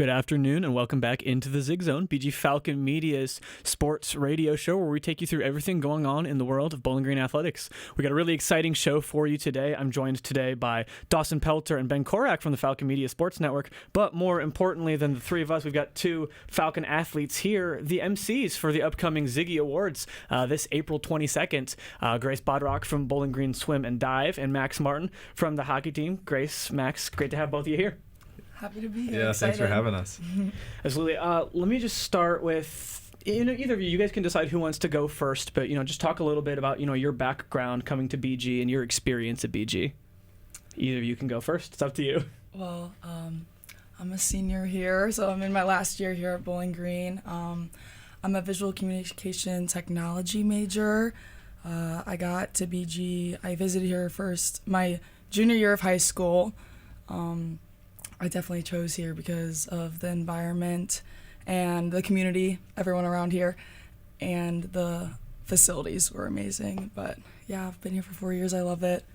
Good afternoon and welcome back into the Zig Zone, BG Falcon Media's sports radio show where we take you through everything going on in the world of Bowling Green athletics. We got a really exciting show for you today. I'm joined today by Dawson Pelter and Ben Korak from the Falcon Media Sports Network, but more importantly than the three of us, we've got two Falcon athletes here, the MCs for the upcoming Ziggy Awards this April 22nd. Grace Bodrock from Bowling Green Swim and Dive and Max Martin from the hockey team. Grace, Max, great to have both of you here. Happy to be here. Yeah, Excited. thanks for having us. Absolutely. Let me just start with, either of you guys can decide who wants to go first, but, just talk a little bit about, your background coming to BG and your experience at BG. Either of you can go first. It's up to you. Well, I'm a senior here, so I'm in my last year here at Bowling Green. I'm a visual communication technology major. I got to BG, I visited here first my junior year of high school. I definitely chose here because of the environment and the community, everyone around here, and the facilities were amazing. But yeah, I've been here for 4 years. I love it.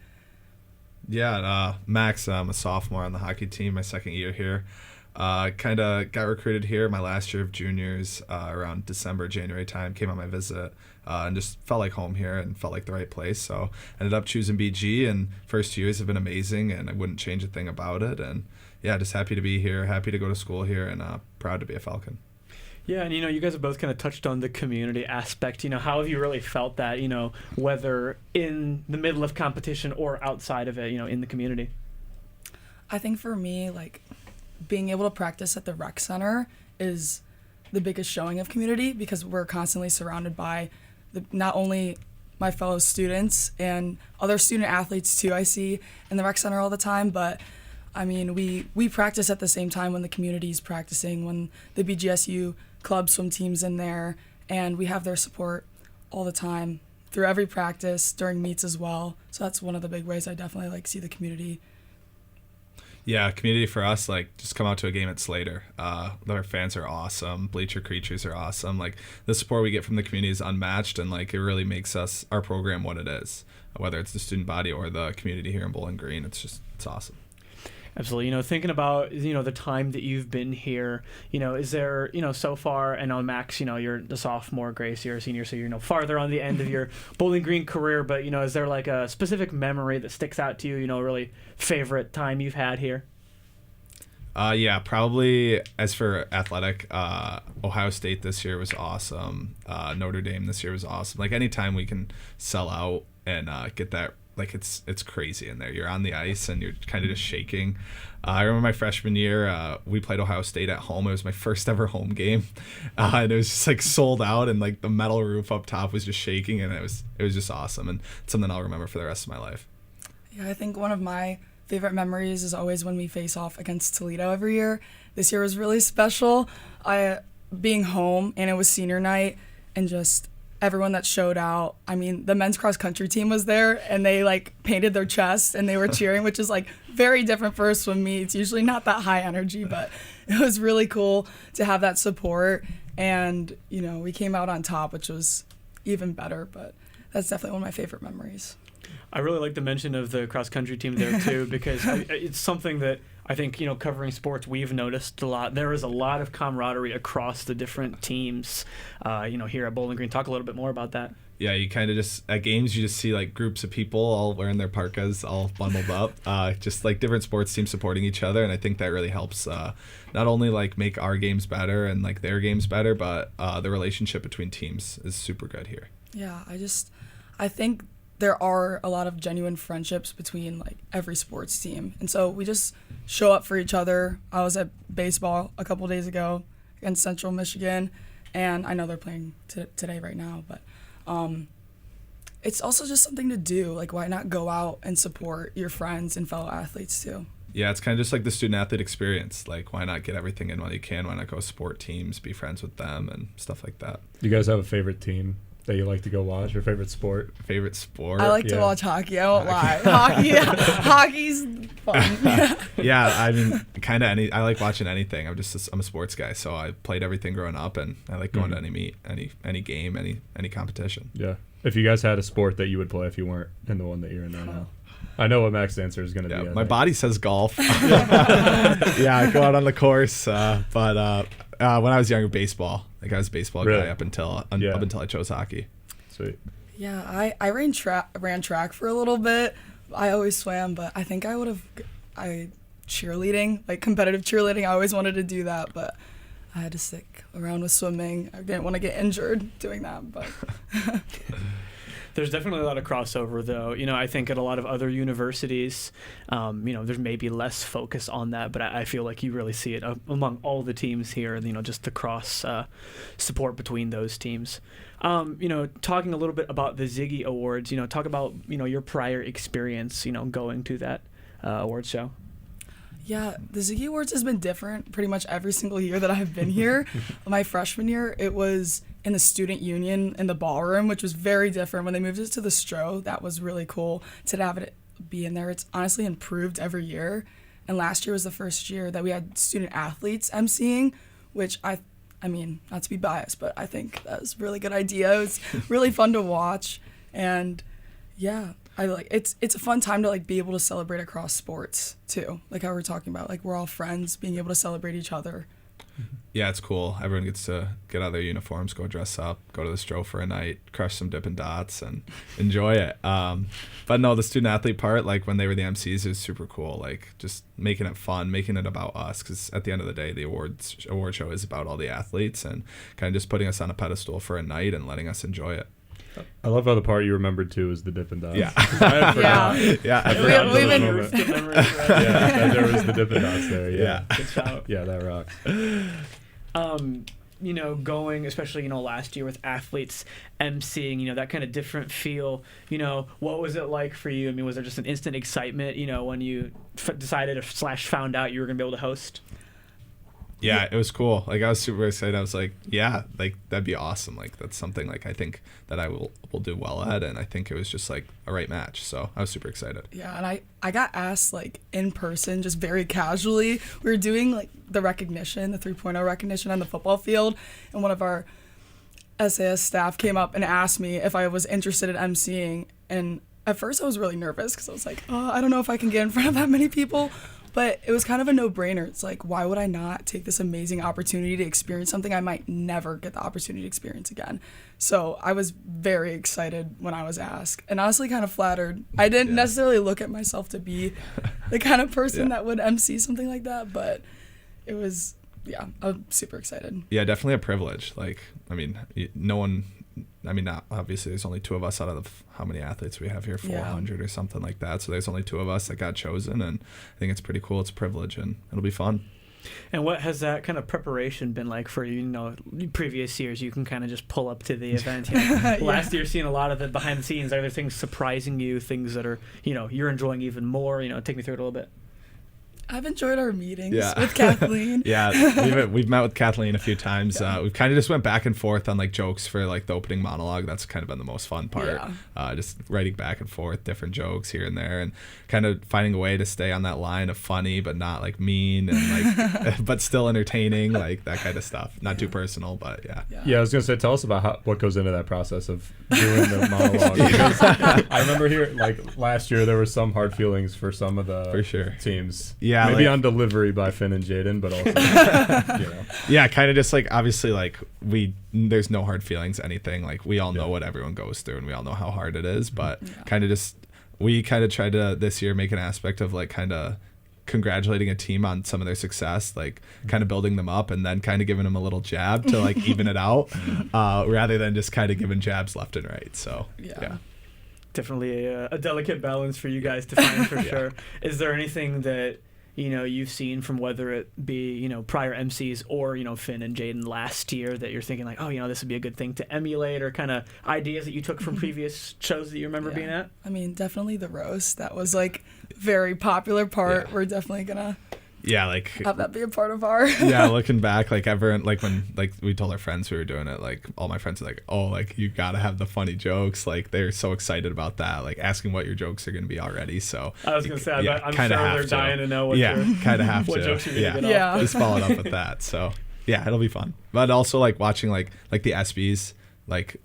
Yeah, Max, I'm a sophomore on the hockey team, my second year here. Kind of got recruited here my last year of juniors around December, January time, came on my visit and just felt like home here and felt like the right place. So ended up choosing BG, and first 2 years have been amazing, and I wouldn't change a thing about it. And yeah, just happy to be here, happy to go to school here, and proud to be a Falcon. Yeah, and you guys have both kind of touched on the community aspect. How have you really felt that, whether in the middle of competition or outside of it, in the community? I think for me, being able to practice at the rec center is the biggest showing of community because we're constantly surrounded by not only my fellow students and other student athletes too I see in the rec center all the time, but we practice at the same time when the community's practicing, when the BGSU club swim team's in there, and we have their support all the time through every practice, during meets as well. So that's one of the big ways I definitely see the community. Yeah, community for us, just come out to a game at Slater. Our fans are awesome. Bleacher Creatures are awesome. The support we get from the community is unmatched, and it really makes our program what it is. Whether it's the student body or the community here in Bowling Green, it's awesome. Absolutely. Thinking about, the time that you've been here, is there, so far, I know Max, you're the sophomore, Grace, you're a senior, so you're, farther on the end of your Bowling Green career, but, is there a specific memory that sticks out to you, really favorite time you've had here? Yeah, probably as for athletic, Ohio State this year was awesome. Notre Dame this year was awesome. Anytime we can sell out and get that, it's crazy in there. You're on the ice and you're kind of just shaking. I remember my freshman year, we played Ohio State at home. It was my first ever home game, and it was just sold out, and the metal roof up top was just shaking, and it was just awesome, and it's something I'll remember for the rest of my life. Yeah, I think one of my favorite memories is always when we face off against Toledo every year. This year was really special. Being home, and it was senior night, and just everyone that showed out. The men's cross country team was there, and they painted their chests and they were cheering, which is very different for a swim meet. It's usually not that high energy, but it was really cool to have that support. And we came out on top, which was even better. But that's definitely one of my favorite memories. I really like the mention of the cross country team there too, because it's something that I think, covering sports, we've noticed a lot. There is a lot of camaraderie across the different teams, here at Bowling Green. Talk a little bit more about that. Yeah, you kind of just, at games, you just see groups of people all wearing their parkas, all bundled up, just different sports teams supporting each other. And I think that really helps not only make our games better and their games better, but the relationship between teams is super good here. Yeah, I think there are a lot of genuine friendships between every sports team, and so we just show up for each other. I was at baseball a couple days ago against Central Michigan, and I know they're playing today right now, but it's also just something to do. Why not go out and support your friends and fellow athletes too? Yeah, it's kind of just the student athlete experience. Why not get everything in while you can? Why not go support teams, be friends with them, and stuff like that? Do you guys have a favorite team that you like to go watch? Your favorite sport? Favorite sport? I like to watch hockey. I won't lie. Hockey's fun. Yeah, kind of any. I like watching anything. I'm a sports guy, so I played everything growing up, and I like going to any meet, any game, any competition. Yeah. If you guys had a sport that you would play if you weren't in the one that you're in right now. I know what Max's answer is going to Yeah, be. I my think. body says golf. Yeah, I go out on the course, but when I was younger, baseball. Like I was a baseball Really? guy up until I chose hockey. Sweet. Yeah, I ran track for a little bit. I always swam, but I think cheerleading, like competitive cheerleading, I always wanted to do that, but I had to stick around with swimming. I didn't want to get injured doing that, but There's definitely a lot of crossover, though. I think at a lot of other universities, there's maybe less focus on that, but I feel like you really see it among all the teams here, just the cross support between those teams. Talking a little bit about the Ziggy Awards, talk about, your prior experience, going to that awards show. yeah, the Ziggy Awards has been different pretty much every single year that I've been here. My freshman year, it was in the student union in the ballroom, which was very different. When they moved it to the Stro, that was really cool to have it be in there. It's honestly improved every year. And last year was the first year that we had student athletes emceeing, which I mean, not to be biased, but I think that was a really good idea. It was really fun to watch. And yeah, it's a fun time to be able to celebrate across sports too. Like how we're talking about, we're all friends, being able to celebrate each other. Yeah, it's cool. Everyone gets to get out of their uniforms, go dress up, go to the Stro for a night, crush some Dippin' Dots, and enjoy it. But no, the student athlete part, when they were the MCs, is super cool. Just making it fun, making it about us, because at the end of the day, the award show is about all the athletes, and kind of just putting us on a pedestal for a night and letting us enjoy it. I love how the part you remembered too is the Dippin' Dots. Yeah. I forgot. Yeah. I forgot we've those been- moments. Good memories, right? Yeah, there was the Dippin' Dots there. Yeah. Good shout. Yeah, that rocks. Going, especially, last year with athletes emceeing, that kind of different feel, what was it like for you? I mean, was there just an instant excitement, when you decided / found out you were going to be able to host? Yeah, it was cool. I was super excited. I was like, yeah, that'd be awesome. That's something I think that I will do well at, and I think it was just a right match. So I was super excited. Yeah, and I got asked in person, just very casually. We were doing the recognition, the 3.0 recognition on the football field, and one of our SAS staff came up and asked me if I was interested in emceeing. And at first I was really nervous because I was like, oh, I don't know if I can get in front of that many people. But it was kind of a no-brainer. It's why would I not take this amazing opportunity to experience something I might never get the opportunity to experience again? So I was very excited when I was asked, and honestly kind of flattered. I didn't necessarily look at myself to be the kind of person that would MC something like that, but it was, I'm super excited. Yeah, definitely a privilege. No one... not obviously. There's only 2 of us out of how many athletes we have here, 400 or something like that. So there's only 2 of us that got chosen, and I think it's pretty cool. It's a privilege, and it'll be fun. And what has that kind of preparation been like for you? Previous years, you can kind of just pull up to the event. Last year, seeing a lot of the behind the scenes. Are there things surprising you? Things that are you're enjoying even more? Take me through it a little bit. I've enjoyed our meetings with Kathleen. Yeah, we've met with Kathleen a few times. We've kind of just went back and forth on jokes for the opening monologue. That's kind of been the most fun part. Just writing back and forth different jokes here and there, and kind of finding a way to stay on that line of funny but not mean and but still entertaining, that kind of stuff. Not too personal, but yeah. Yeah, I was gonna say, tell us about what goes into that process of doing the monologue. Because I remember here, last year, there were some hard feelings for some of the For sure. teams. Yeah, maybe on delivery by Finn and Jaden, but also, Yeah, kind of just obviously there's no hard feelings, anything. We all know what everyone goes through, and we all know how hard it is. But kind of just we kind of tried to this year make an aspect of kind of congratulating a team on some of their success, kind of building them up, and then kind of giving them a little jab to even it out, rather than just kind of giving jabs left and right. So yeah. Definitely a delicate balance for you guys to find for sure. Is there anything that you've seen from whether it be prior MCs or Finn and Jaden last year that you're thinking this would be a good thing to emulate, or kind of ideas that you took from previous shows that you remember being at? I mean, definitely the roast. That was very popular part. We're definitely gonna have that be a part of our looking back, everyone, when we told our friends we were doing it, all my friends are you gotta have the funny jokes. They're so excited about that, asking what your jokes are gonna be already. So I was gonna say, I'm sure they're dying to know what kind of have what to jokes you're gonna get off. just follow it up with that. So yeah, it'll be fun. But also watching the ESPYs,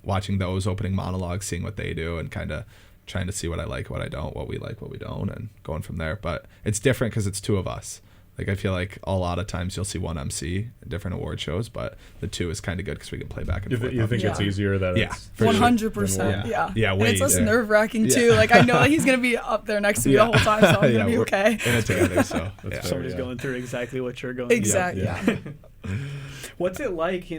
watching those opening monologues, seeing what they do, and kind of trying to see what I like, what I don't, what we like, what we don't, and going from there. But it's different because it's two of us. Like, I feel like a lot of times you'll see one MC in different award shows, but the two is kind of good because we can play back and forth. You think it's easier that it's 100%. Yeah. Yeah, and way it's less easier. nerve-wracking too. Like, I know that he's gonna be up there next to me the whole time, so I'm gonna be we're okay. in it together, so That's Somebody's going through exactly what you're going Exactly. Yeah. Yeah. What's it like,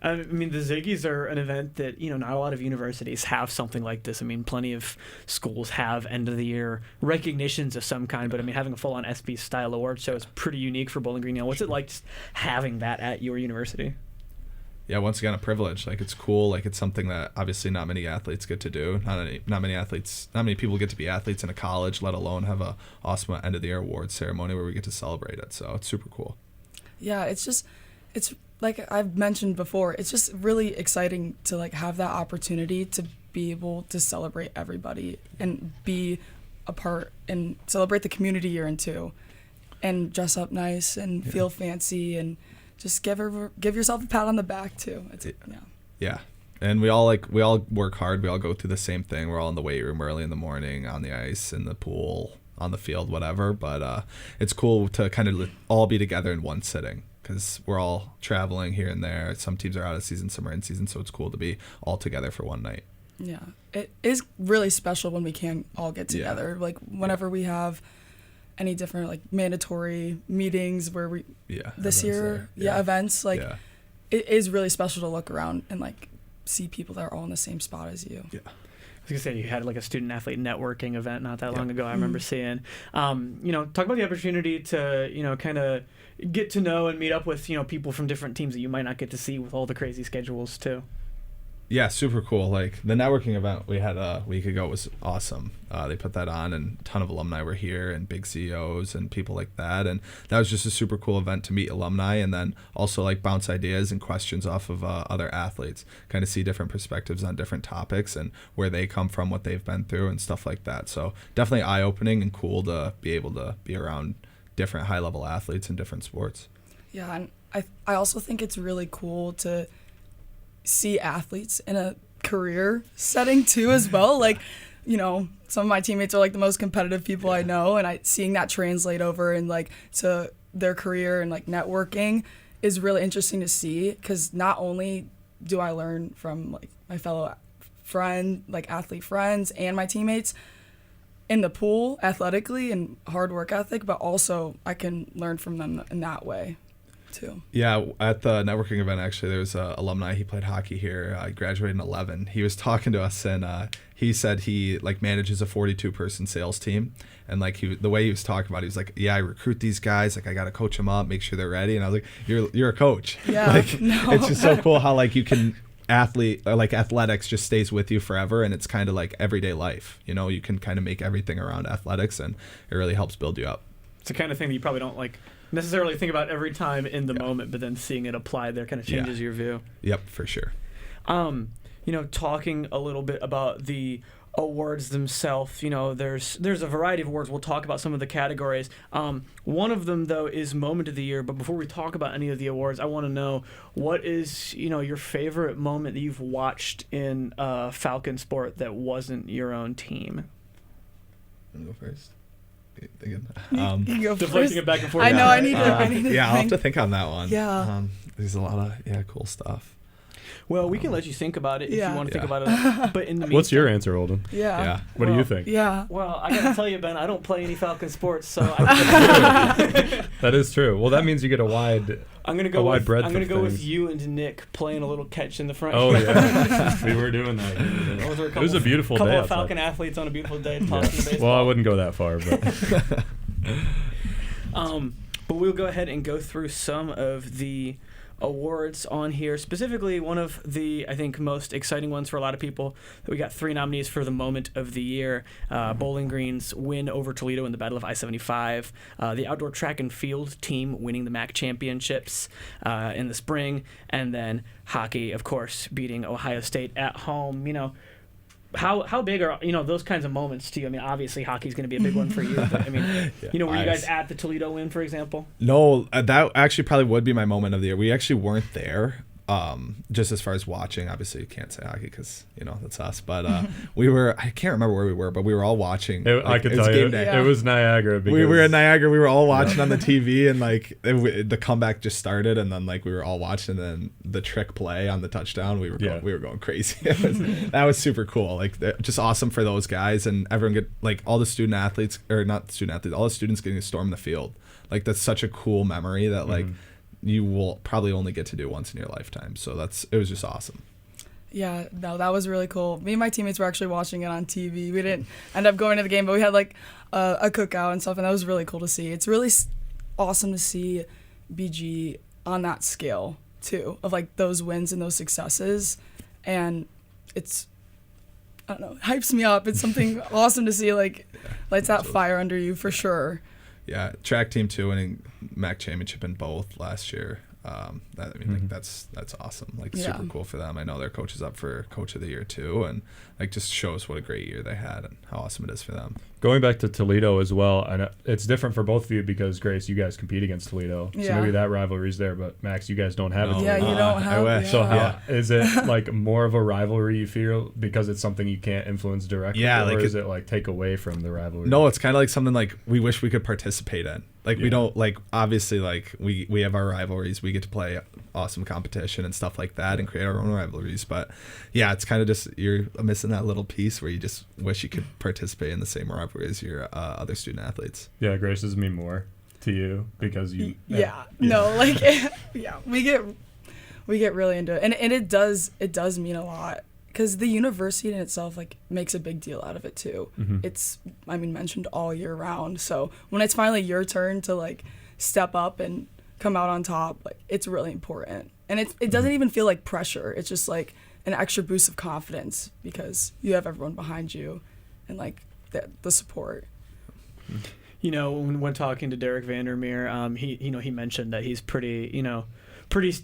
I mean, the Ziggies are an event that, not a lot of universities have something like this. I mean, plenty of schools have end-of-the-year recognitions of some kind, but, I mean, having a full-on SB-style award show is pretty unique for Bowling Green. What's it like just having that at your university? Yeah, once again, a privilege. Like, it's cool. Like, it's something that obviously not many athletes get to do. Not many people get to be athletes in a college, let alone have a awesome end-of-the-year awards ceremony where we get to celebrate it. So it's super cool. Yeah, it's like I've mentioned before, it's just really exciting to like have that opportunity to be able to celebrate everybody and be a part and celebrate the community you're into and dress up nice and feel fancy and just give yourself a pat on the back too. Yeah. And we all work hard. We all go through the same thing. We're all in the weight room early in the morning, on the ice, in the pool, on the field, whatever. But it's cool to kind of all be together in one sitting, because we're all traveling here and there. Some teams are out of season, some are in season, so it's cool to be all together for one night. Yeah, it is really special when we can all get together. Like whenever we have any different like mandatory meetings where we events, like it is really special to look around and like see people that are all in the same spot as you. Yeah. I was going to say, you had like a student-athlete networking event not that long ago, I remember seeing. Talk about the opportunity to, kind of get to know and meet up with, people from different teams that you might not get to see with all the crazy schedules, too. Yeah, super cool. Like, the networking event we had a week ago was awesome. They put that on, and a ton of alumni were here, and big CEOs and people like that. And that was just a super cool event to meet alumni, and then also like bounce ideas and questions off of other athletes, kind of see different perspectives on different topics and where they come from, what they've been through, and stuff like that. So definitely eye-opening and cool to be able to be around different high-level athletes in different sports. Yeah, and I also think it's really cool to see athletes in a career setting too as well. Like, some of my teammates are like the most competitive people I know, and seeing that translate over and like to their career and like networking is really interesting to see, because not only do I learn from like my fellow athlete friends and my teammates in the pool athletically and hard work ethic, but also I can learn from them in that way too. Yeah, at the networking event, actually, there was an alumni. He played hockey here. He graduated in 11. He was talking to us, and he said he like manages a 42-person sales team. And like the way he was talking about it, he was like, "Yeah, I recruit these guys. Like, I got to coach them up, make sure they're ready." And I was like, "You're a coach." Yeah, like, it's just so cool how like you can athletics just stays with you forever, and it's kind of like everyday life. You can kind of make everything around athletics, and it really helps build you up. It's the kind of thing that you probably don't like necessarily think about every time in the moment, but then seeing it applied there kind of changes your view. Yep, for sure. Talking a little bit about the awards themselves, there's a variety of awards. We'll talk about some of the categories. One of them, though, is Moment of the Year. But before we talk about any of the awards, I want to know, what is, your favorite moment that you've watched in Falcon sport that wasn't your own team? I'm gonna go first. Thinking. You go Deflecting first. it back and forth. I know. I need to. Yeah, I'll have to think on that one. Yeah. There's a lot of cool stuff. Well, we can let you think about it if you want to think about it. But in the meantime, What's your answer, Olden? Yeah. What do you think? Yeah. Well, I gotta tell you, Ben, I don't play any Falcon sports, so That is true. Well, that means you get a wide. I'm gonna go breadth I'm gonna of go with things. you and Nick playing a little catch in the front. Oh yeah, we were doing that. It was a beautiful day. day. Couple of Falcon athletes on a beautiful day tossing the baseball. Well, I wouldn't go that far, but. But we'll go ahead and go through some of the awards on here. Specifically, one of the, I think, most exciting ones for a lot of people. We got 3 nominees for the Moment of the Year. Bowling Green's win over Toledo in the Battle of I-75. The outdoor track and field team winning the MAC championships in the spring. And then hockey, of course, beating Ohio State at home. How big are those kinds of moments to you? I mean, obviously hockey's going to be a big one for you. But I mean, were you guys at the Toledo win, for example? No, that actually probably would be my moment of the year. We actually weren't there, just as far as watching, obviously you can't say hockey because that's us. But I can't remember where we were, but we were all watching. I could tell you, it was Niagara. Because we were in Niagara. We were all watching on the TV, and the comeback just started, and then we were all watching, and then the trick play on the touchdown. We were going crazy. That was super cool. Just awesome for those guys, and everyone get all the student athletes, or not student athletes, all the students getting to storm the field. That's such a cool memory that you will probably only get to do once in your lifetime. So it was just awesome. Yeah, no, that was really cool. Me and my teammates were actually watching it on TV. We didn't end up going to the game, but we had a cookout and stuff, and that was really cool to see. It's really awesome to see BG on that scale too, of those wins and those successes, and it's, I don't know, hypes me up. It's something awesome to see, lights that fire under you for sure. Yeah, track team too, winning MAC championship in both last year. That's awesome. Super cool for them. I know their coach is up for coach of the year too, and just shows what a great year they had and how awesome it is for them. Going back to Toledo as well, and it's different for both of you because Grace, you guys compete against Toledo, so maybe that rivalry's there. But Max, you guys don't have it. Yeah, you don't have. I wish. So is it more of a rivalry you feel because it's something you can't influence directly, or is it take away from the rivalry? No, it's kind of something we wish we could participate in. We don't obviously we have our rivalries. We get to play awesome competition and stuff like that and create our own rivalries. But yeah, it's kind of just you're missing that little piece where you just wish you could participate in the same rivalry as your other student athletes. Yeah, Grace, does it mean more to you because you? No, we get really into it, and it does mean a lot. Because the university in itself makes a big deal out of it too. Mm-hmm. It's mentioned all year round. So when it's finally your turn to step up and come out on top, it's really important. And it doesn't even feel like pressure. It's just an extra boost of confidence because you have everyone behind you and the support. When talking to Derek Vandermeer, he mentioned that he's pretty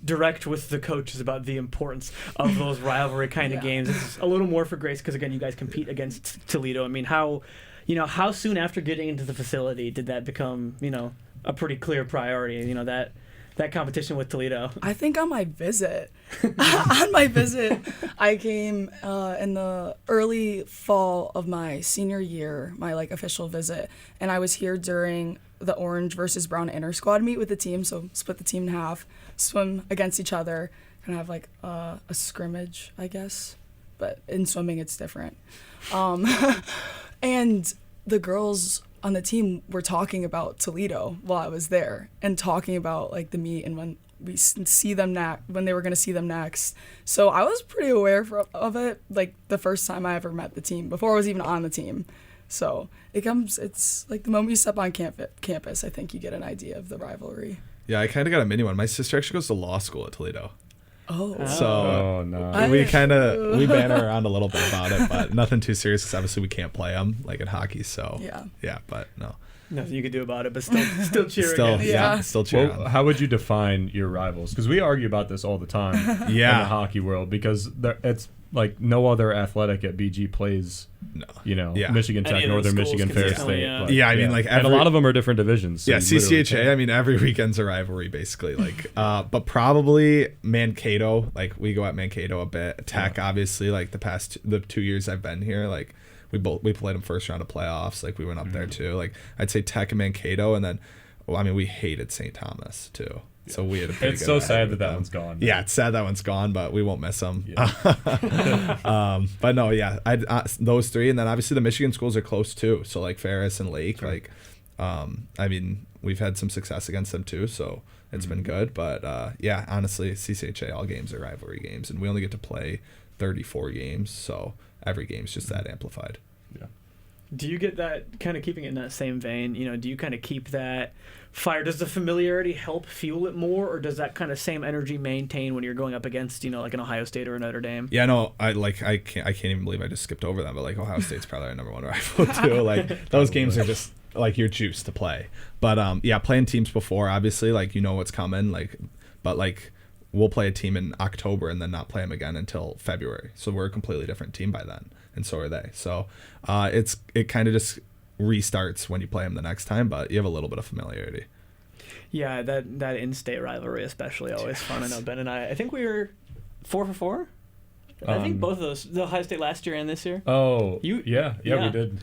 direct with the coaches about the importance of those rivalry kind of games. It's a little more for Grace because, again, you guys compete against Toledo. How soon after getting into the facility did that become, a pretty clear priority, that competition with Toledo? I think on my visit. I came in the early fall of my senior year, my official visit, and I was here during the orange versus brown inter-squad meet with the team, so split the team in half, swim against each other, kind of have a scrimmage, I guess, but in swimming it's different. And the girls on the team were talking about Toledo while I was there and talking about the meet and when we see them when they were going to see them next. So I was pretty aware of it the first time I ever met the team, before I was even on the team. So it's the moment you step on campus, I think you get an idea of the rivalry. Yeah, I kind of got a mini one. My sister actually goes to law school at Toledo. Oh. So no. we banter around a little bit about it, but nothing too serious because obviously we can't play them in hockey. So yeah, but no. Nothing you could do about it, but still cheer again. Yeah, still cheer. Well, how would you define your rivals? Because we argue about this all the time in the hockey world because it's no other athletic at BG plays, Michigan Tech, Northern Michigan, Ferris State. And a lot of them are different divisions. So CCHA, every weekend's a rivalry basically. But probably Mankato, we go at Mankato a bit. Tech, obviously, the 2 years I've been here, we played them first round of playoffs. We went up there too. I'd say Tech and Mankato, and then, we hated St. Thomas too. So we had a pretty It's good so sad that one's gone. Yeah, it's sad that one's gone, but we won't miss them. Yeah. But no, those three, and then obviously the Michigan schools are close too. So Ferris and Lake, Sure. we've had some success against them too. So it's been good. But honestly, CCHA all games are rivalry games, and we only get to play 34 games. So every game's just that amplified. Yeah. Do you get that, kind of keeping it in that same vein, do you kind of keep that fire? Does the familiarity help fuel it more, or does that kind of same energy maintain when you're going up against, an Ohio State or a Notre Dame? Yeah, no, I can't even believe I just skipped over them, but Ohio State's probably our number one rival too. Those games are just your juice to play. But playing teams before, obviously, what's coming, but we'll play a team in October and then not play them again until February. So we're a completely different team by then, and so are they. So it kind of just restarts when you play them the next time, but you have a little bit of familiarity. Yeah, that in-state rivalry especially always fun. I know Ben and I think we were 4 for 4. I think both of those, the Ohio State last year and this year. Oh, yeah, we did.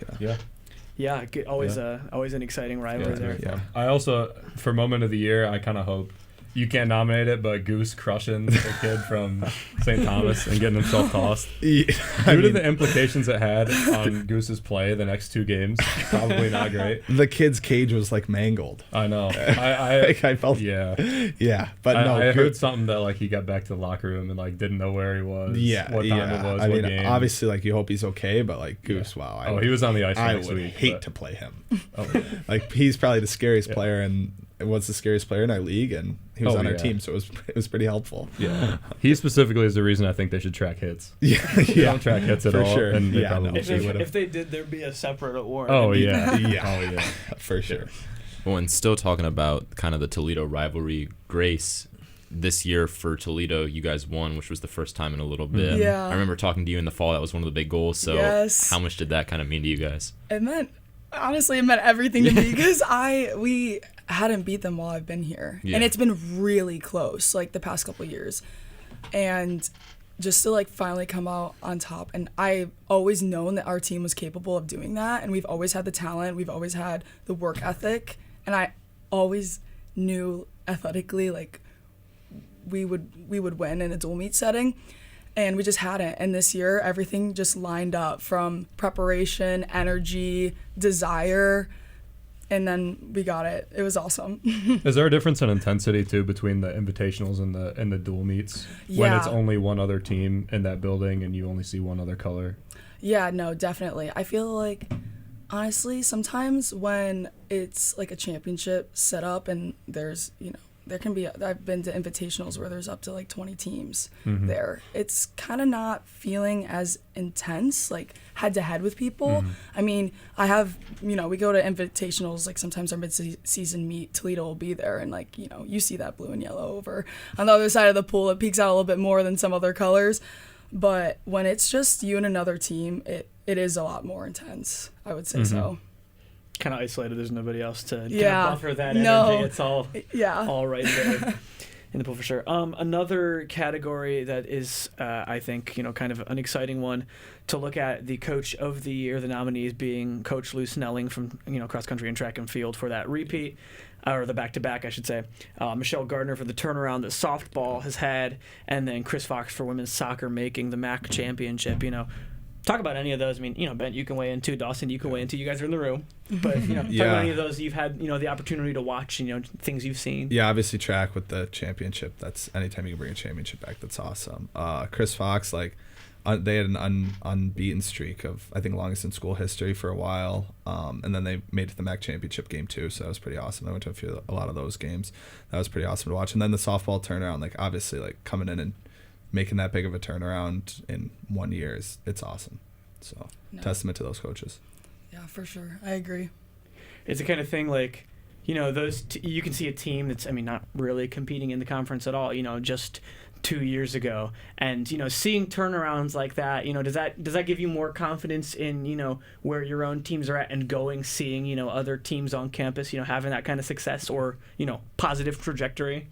Yeah. Always an exciting rivalry there. Yeah. I also, for moment of the year, I kind of hope you can't nominate it, but Goose crushing the kid from St. Thomas and getting himself tossed. Due to the implications it had on Goose's play the next 2 games, probably not great. The kid's cage was like mangled. I know. I felt. Yeah. But I heard something that like he got back to the locker room and like didn't know where he was. What time it was. What game. Obviously, like you hope he's okay, but like Goose, wow. He was on the ice next week. I would hate to play him. Like he's probably the scariest player and was the scariest player in our league, and he was on our team, so it was pretty helpful. Yeah, he specifically is the reason I think they should track hits. They don't track hits at all. Sure. And if they did, there'd be a separate award. Oh yeah, for sure. Well, and still talking about kind of the Toledo rivalry, Grace, this year for Toledo, you guys won, which was the first time in a little bit. Yeah. I remember talking to you in the fall. That was one of the big goals. So how much did that kind of mean to you guys? It meant everything to me because we hadn't beat them while I've been here. And it's been really close, like the past couple of years. And just to like finally come out on top. And I've always known that our team was capable of doing that. And we've always had the talent. We've always had the work ethic. And I always knew athletically like we would win in a dual meet setting. And we just hadn't. And this year, everything just lined up from preparation, energy, desire, and then we got it. It was awesome. Is there a difference in intensity too between the invitationals and the dual meets when it's only one other team in that building and you only see one other color? Yeah, no, definitely. I feel like honestly, sometimes when it's like a championship set up and there's, there can be, I've been to invitationals where there's up to like 20 teams there. It's kind of not feeling as intense, like head to head with people. I mean, I have, we go to invitationals, like sometimes our mid-season meet, Toledo will be there and like, you see that blue and yellow over on the other side of the pool. It peaks out a little bit more than some other colors. But when it's just you and another team, it is a lot more intense, I would say so. Kind of isolated. There's nobody else to kind of buffer that energy. It's all right there in the pool for sure. Another category that is, I think, kind of an exciting one to look at, the coach of the year, the nominees being Coach Lou Snelling from cross country and track and field for that repeat, or the back-to-back, I should say. Michelle Gardner for the turnaround that softball has had, and then Chris Fox for women's soccer making the MAC championship. Talk about any of those. I mean, Ben, you can weigh in too. Dawson, you can weigh in too. You guys are in the room. But, talk about any of those you've had, the opportunity to watch, things you've seen. Yeah, obviously track with the championship. That's anytime you can bring a championship back, that's awesome. Chris Fox, they had an unbeaten streak of, I think, longest in school history for a while. And then they made it to the MAC championship game too, so that was pretty awesome. I went to a lot of those games. That was pretty awesome to watch. And then the softball turnaround, obviously, coming in and making that big of a turnaround in 1 year it's awesome. So testament to those coaches. Yeah, for sure. I agree. It's the kind of thing those you can see a team that's not really competing in the conference at all. Just 2 years ago, and seeing turnarounds like that. Does that give you more confidence in where your own teams are at and seeing other teams on campus having that kind of success or positive trajectory?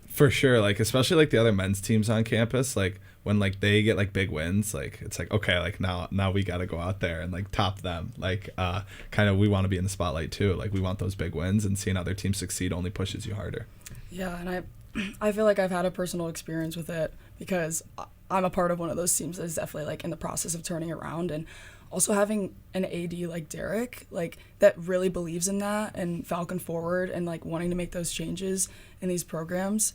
For sure, especially the other men's teams on campus, when they get big wins, it's okay, now we got to go out there and top them. Kind of we want to be in the spotlight too. We want those big wins, and seeing other teams succeed only pushes you harder. Yeah, and I feel like I've had a personal experience with it because I'm a part of one of those teams that is definitely in the process of turning around, and also having an AD like Derek, that really believes in that and Falcon forward and wanting to make those changes in these programs.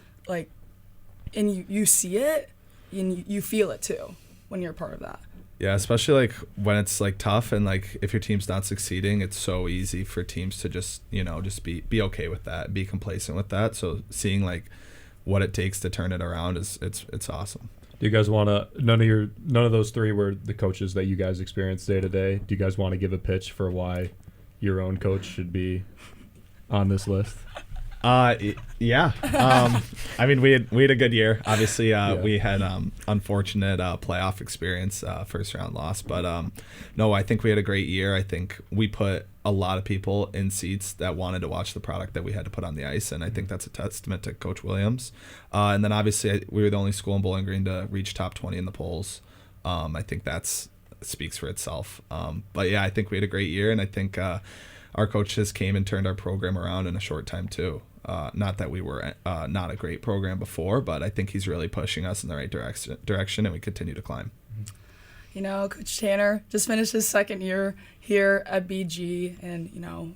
And you see it and you feel it too when you're a part of that. Yeah, especially when it's tough and if your team's not succeeding, it's so easy for teams to just be okay with that, be complacent with that. So seeing what it takes to turn it around it's awesome. Do you guys want to? None of those three were the coaches that you guys experience day to day. Do you guys want to give a pitch for why your own coach should be on this list? Yeah. We had a good year. Obviously, we had unfortunate playoff experience, first round loss. But no, I think we had a great year. I think we put a lot of people in seats that wanted to watch the product that we had to put on the ice, and I think that's a testament to Coach Williams. And then obviously we were the only school in Bowling Green to reach top 20 in the polls. I think that speaks for itself. But yeah, I think we had a great year, and I think our coaches came and turned our program around in a short time too. Not that we were not a great program before, but I think he's really pushing us in the right direction, and we continue to climb. You know, Coach Tanner just finished his second year here at BG, and, you know,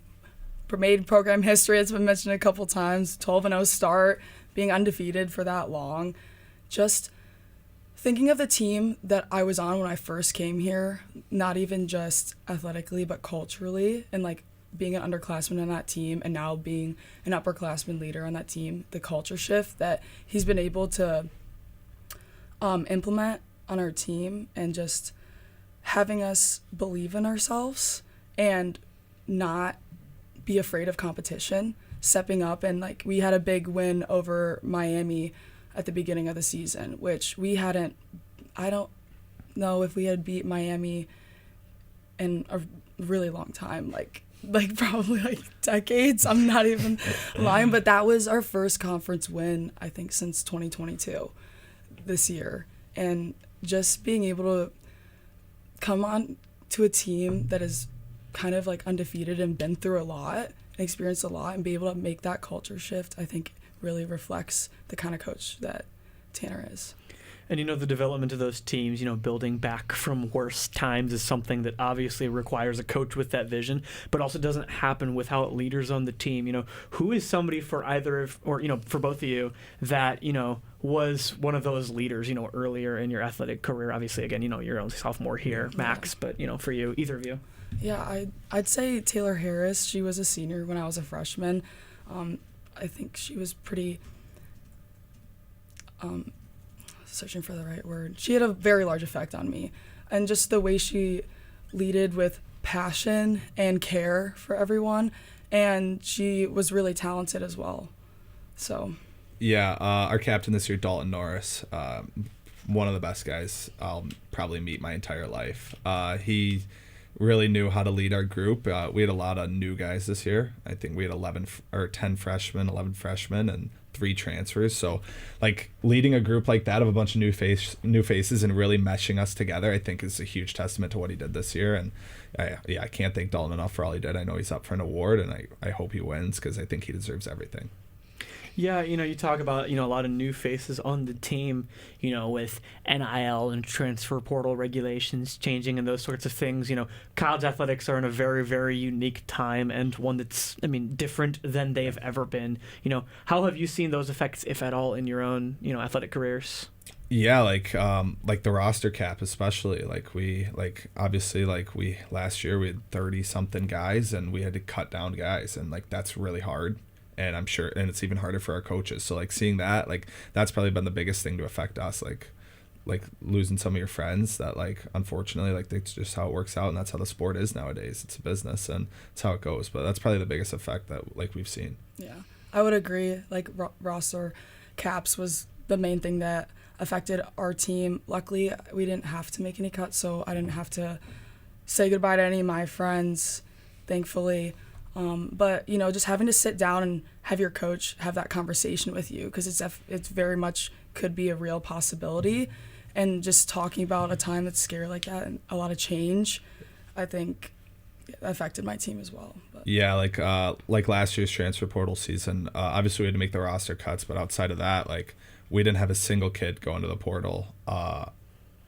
made program history. It's been mentioned a couple times, 12-0 start, being undefeated for that long. Just thinking of the team that I was on when I first came here, not even just athletically, but culturally, and, like, being an underclassman on that team and now being an upperclassman leader on that team, the culture shift that he's been able to implement on our team, and just having us believe in ourselves and not be afraid of competition, stepping up. And like, we had a big win over Miami at the beginning of the season, which we hadn't, I don't know if we had beat Miami in a really long time, like probably like decades. I'm not even lying, but that was our first conference win, I think, since 2022 this year. And just being able to come on to a team that is kind of like undefeated and been through a lot and experienced a lot, and be able to make that culture shift, I think really reflects the kind of coach that Tanner is. And, you know, the development of those teams, you know, building back from worse times is something that obviously requires a coach with that vision, but also doesn't happen without leaders on the team. You know, who is somebody for either of, or, you know, for both of you that, you know, was one of those leaders, you know, earlier in your athletic career? Obviously, again, you know, you're only sophomore here, Max, but, you know, for you, either of you. Yeah, I'd say Taylor Harris. She was a senior when I was a freshman. I think she was pretty... searching for the right word. She had a very large effect on me, and just the way she leaded with passion and care for everyone, and she was really talented as well. So yeah, our captain this year, Dalton Norris, one of the best guys I'll probably meet my entire life. He really knew how to lead our group. We had a lot of new guys this year. I think we had 10 freshmen, 11 freshmen, and 3 transfers. So like, leading a group like that of a bunch of new faces and really meshing us together, I think is a huge testament to what he did this year. And I can't thank Dalton enough for all he did. I know he's up for an award, and I hope he wins, because I think he deserves everything. Yeah, you know, you talk about, you know, a lot of new faces on the team, you know, with NIL and transfer portal regulations changing and those sorts of things. You know, college athletics are in a very, very unique time, and one that's, I mean, different than they have ever been. You know, how have you seen those effects, if at all, in your own, you know, athletic careers? Yeah, like the roster cap, especially. Obviously, last year we had 30 something guys, and we had to cut down guys, and like, that's really hard. And I'm sure, and it's even harder for our coaches. So like, seeing that, like, that's probably been the biggest thing to affect us. Like losing some of your friends that, like, unfortunately, like, that's just how it works out, and that's how the sport is nowadays. It's a business, and it's how it goes. But that's probably the biggest effect that, like, we've seen. Yeah, I would agree. Like, roster caps was the main thing that affected our team. Luckily, we didn't have to make any cuts, so I didn't have to say goodbye to any of my friends, thankfully. But, you know, just having to sit down and have your coach have that conversation with you, because it's very much could be a real possibility, and just talking about a time that's scary like that and a lot of change, I think affected my team as well. But. Yeah, like last year's transfer portal season, obviously we had to make the roster cuts, but outside of that, like, we didn't have a single kid go into the portal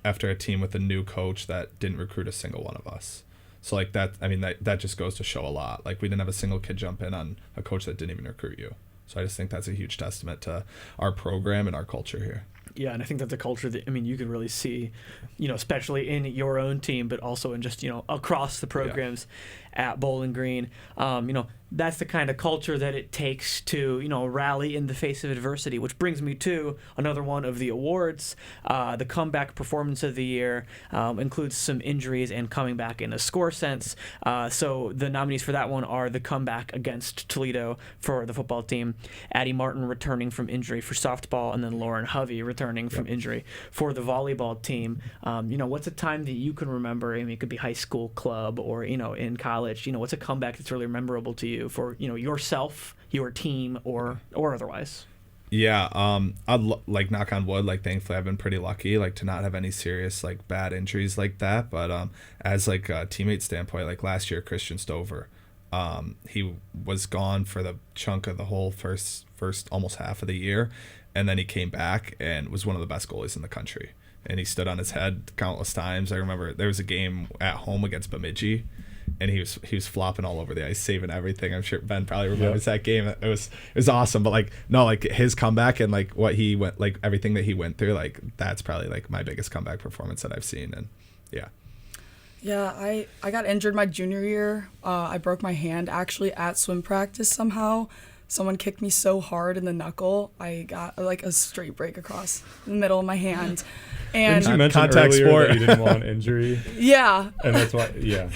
after a team with a new coach that didn't recruit a single one of us. So like, that, I mean, that just goes to show a lot. Like, we didn't have a single kid jump in on a coach that didn't even recruit you. So I just think that's a huge testament to our program and our culture here. Yeah, and I think that's a culture that, I mean, you could really see, you know, especially in your own team, but also in just, you know, across the programs at Bowling Green. You know, that's the kind of culture that it takes to, rally in the face of adversity, which brings me to another one of the awards. The comeback performance of the year includes some injuries and coming back in a score sense. So the nominees for that one are the comeback against Toledo for the football team, Addie Martin returning from injury for softball, and then Lauren Hovey returning from injury for the volleyball team. What's a time that you can remember? I mean, it could be high school club or, in college. What's a comeback that's really memorable to you for yourself, your team, or otherwise? Yeah, I'd like knock on wood. Like thankfully, I've been pretty lucky, like to not have any serious like bad injuries like that. But as like a teammate standpoint, like last year, Christian Stover, he was gone for the chunk of the whole first almost half of the year, and then he came back and was one of the best goalies in the country. And he stood on his head countless times. I remember there was a game at home against Bemidji, and he was flopping all over the ice, saving everything. I'm sure Ben probably remembers that game. It was awesome. But like his comeback and like what he went, like everything that he went through, like that's probably like my biggest comeback performance that I've seen. And Yeah, I got injured my junior year. I broke my hand actually at swim practice somehow. Someone kicked me so hard in the knuckle, I got like a straight break across the middle of my hand. And didn't you mention contact earlier sport. that you didn't want injury? Yeah. And that's why,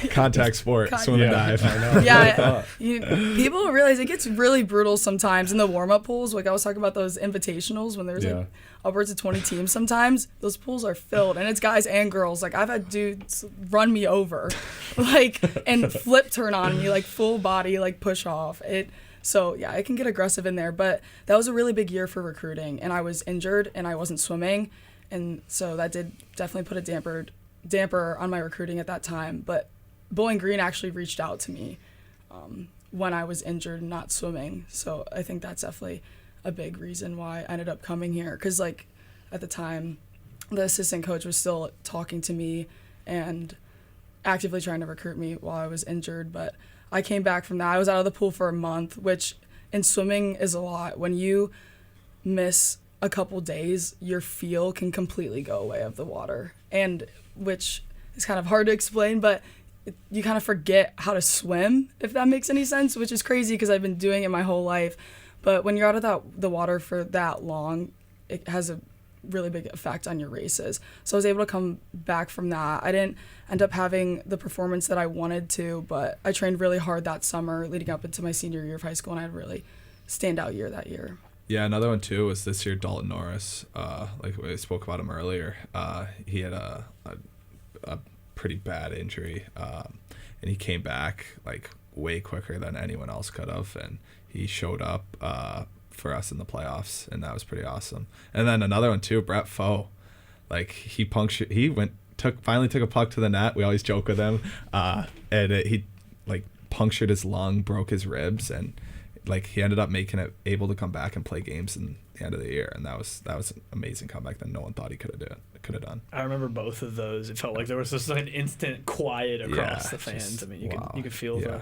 contact sport, swim and dive. I know. Yeah, people don't realize it gets really brutal sometimes in the warm-up pools. Like I was talking about those invitationals when there's like upwards of 20 teams sometimes. Those pools are filled, and it's guys and girls. Like I've had dudes run me over, like, and flip turn on me, like full body, like push off. So yeah, it can get aggressive in there, but that was a really big year for recruiting, and I was injured and I wasn't swimming, and so that did definitely put a damper on my recruiting at that time. But Bowling Green actually reached out to me when I was injured and not swimming, so I think that's definitely a big reason why I ended up coming here, because like at the time the assistant coach was still talking to me and actively trying to recruit me while I was injured. But I came back from that. I was out of the pool for a month, which in swimming is a lot. When you miss a couple days, your feel can completely go away of the water, and which is kind of hard to explain, but you kind of forget how to swim, if that makes any sense, which is crazy because I've been doing it my whole life. But when you're out of the water for that long, it has a really big effect on your races. So I was able to come back from that. I didn't end up having the performance that I wanted to, but I trained really hard that summer leading up into my senior year of high school, and I had a really standout year that year. Yeah, another one too was this year, Dalton Norris. Like we spoke about him earlier. He had a pretty bad injury, and he came back like way quicker than anyone else could have, and he showed up for us in the playoffs, and that was pretty awesome. And then another one too, Brett Foe. Like he finally took a puck to the net. We always joke with him, and he like punctured his lung, broke his ribs, and like he ended up making it able to come back and play games in the end of the year, and that was an amazing comeback that no one thought he could have done. I remember both of those. It felt like there was just like an instant quiet across the fans. I mean, you could feel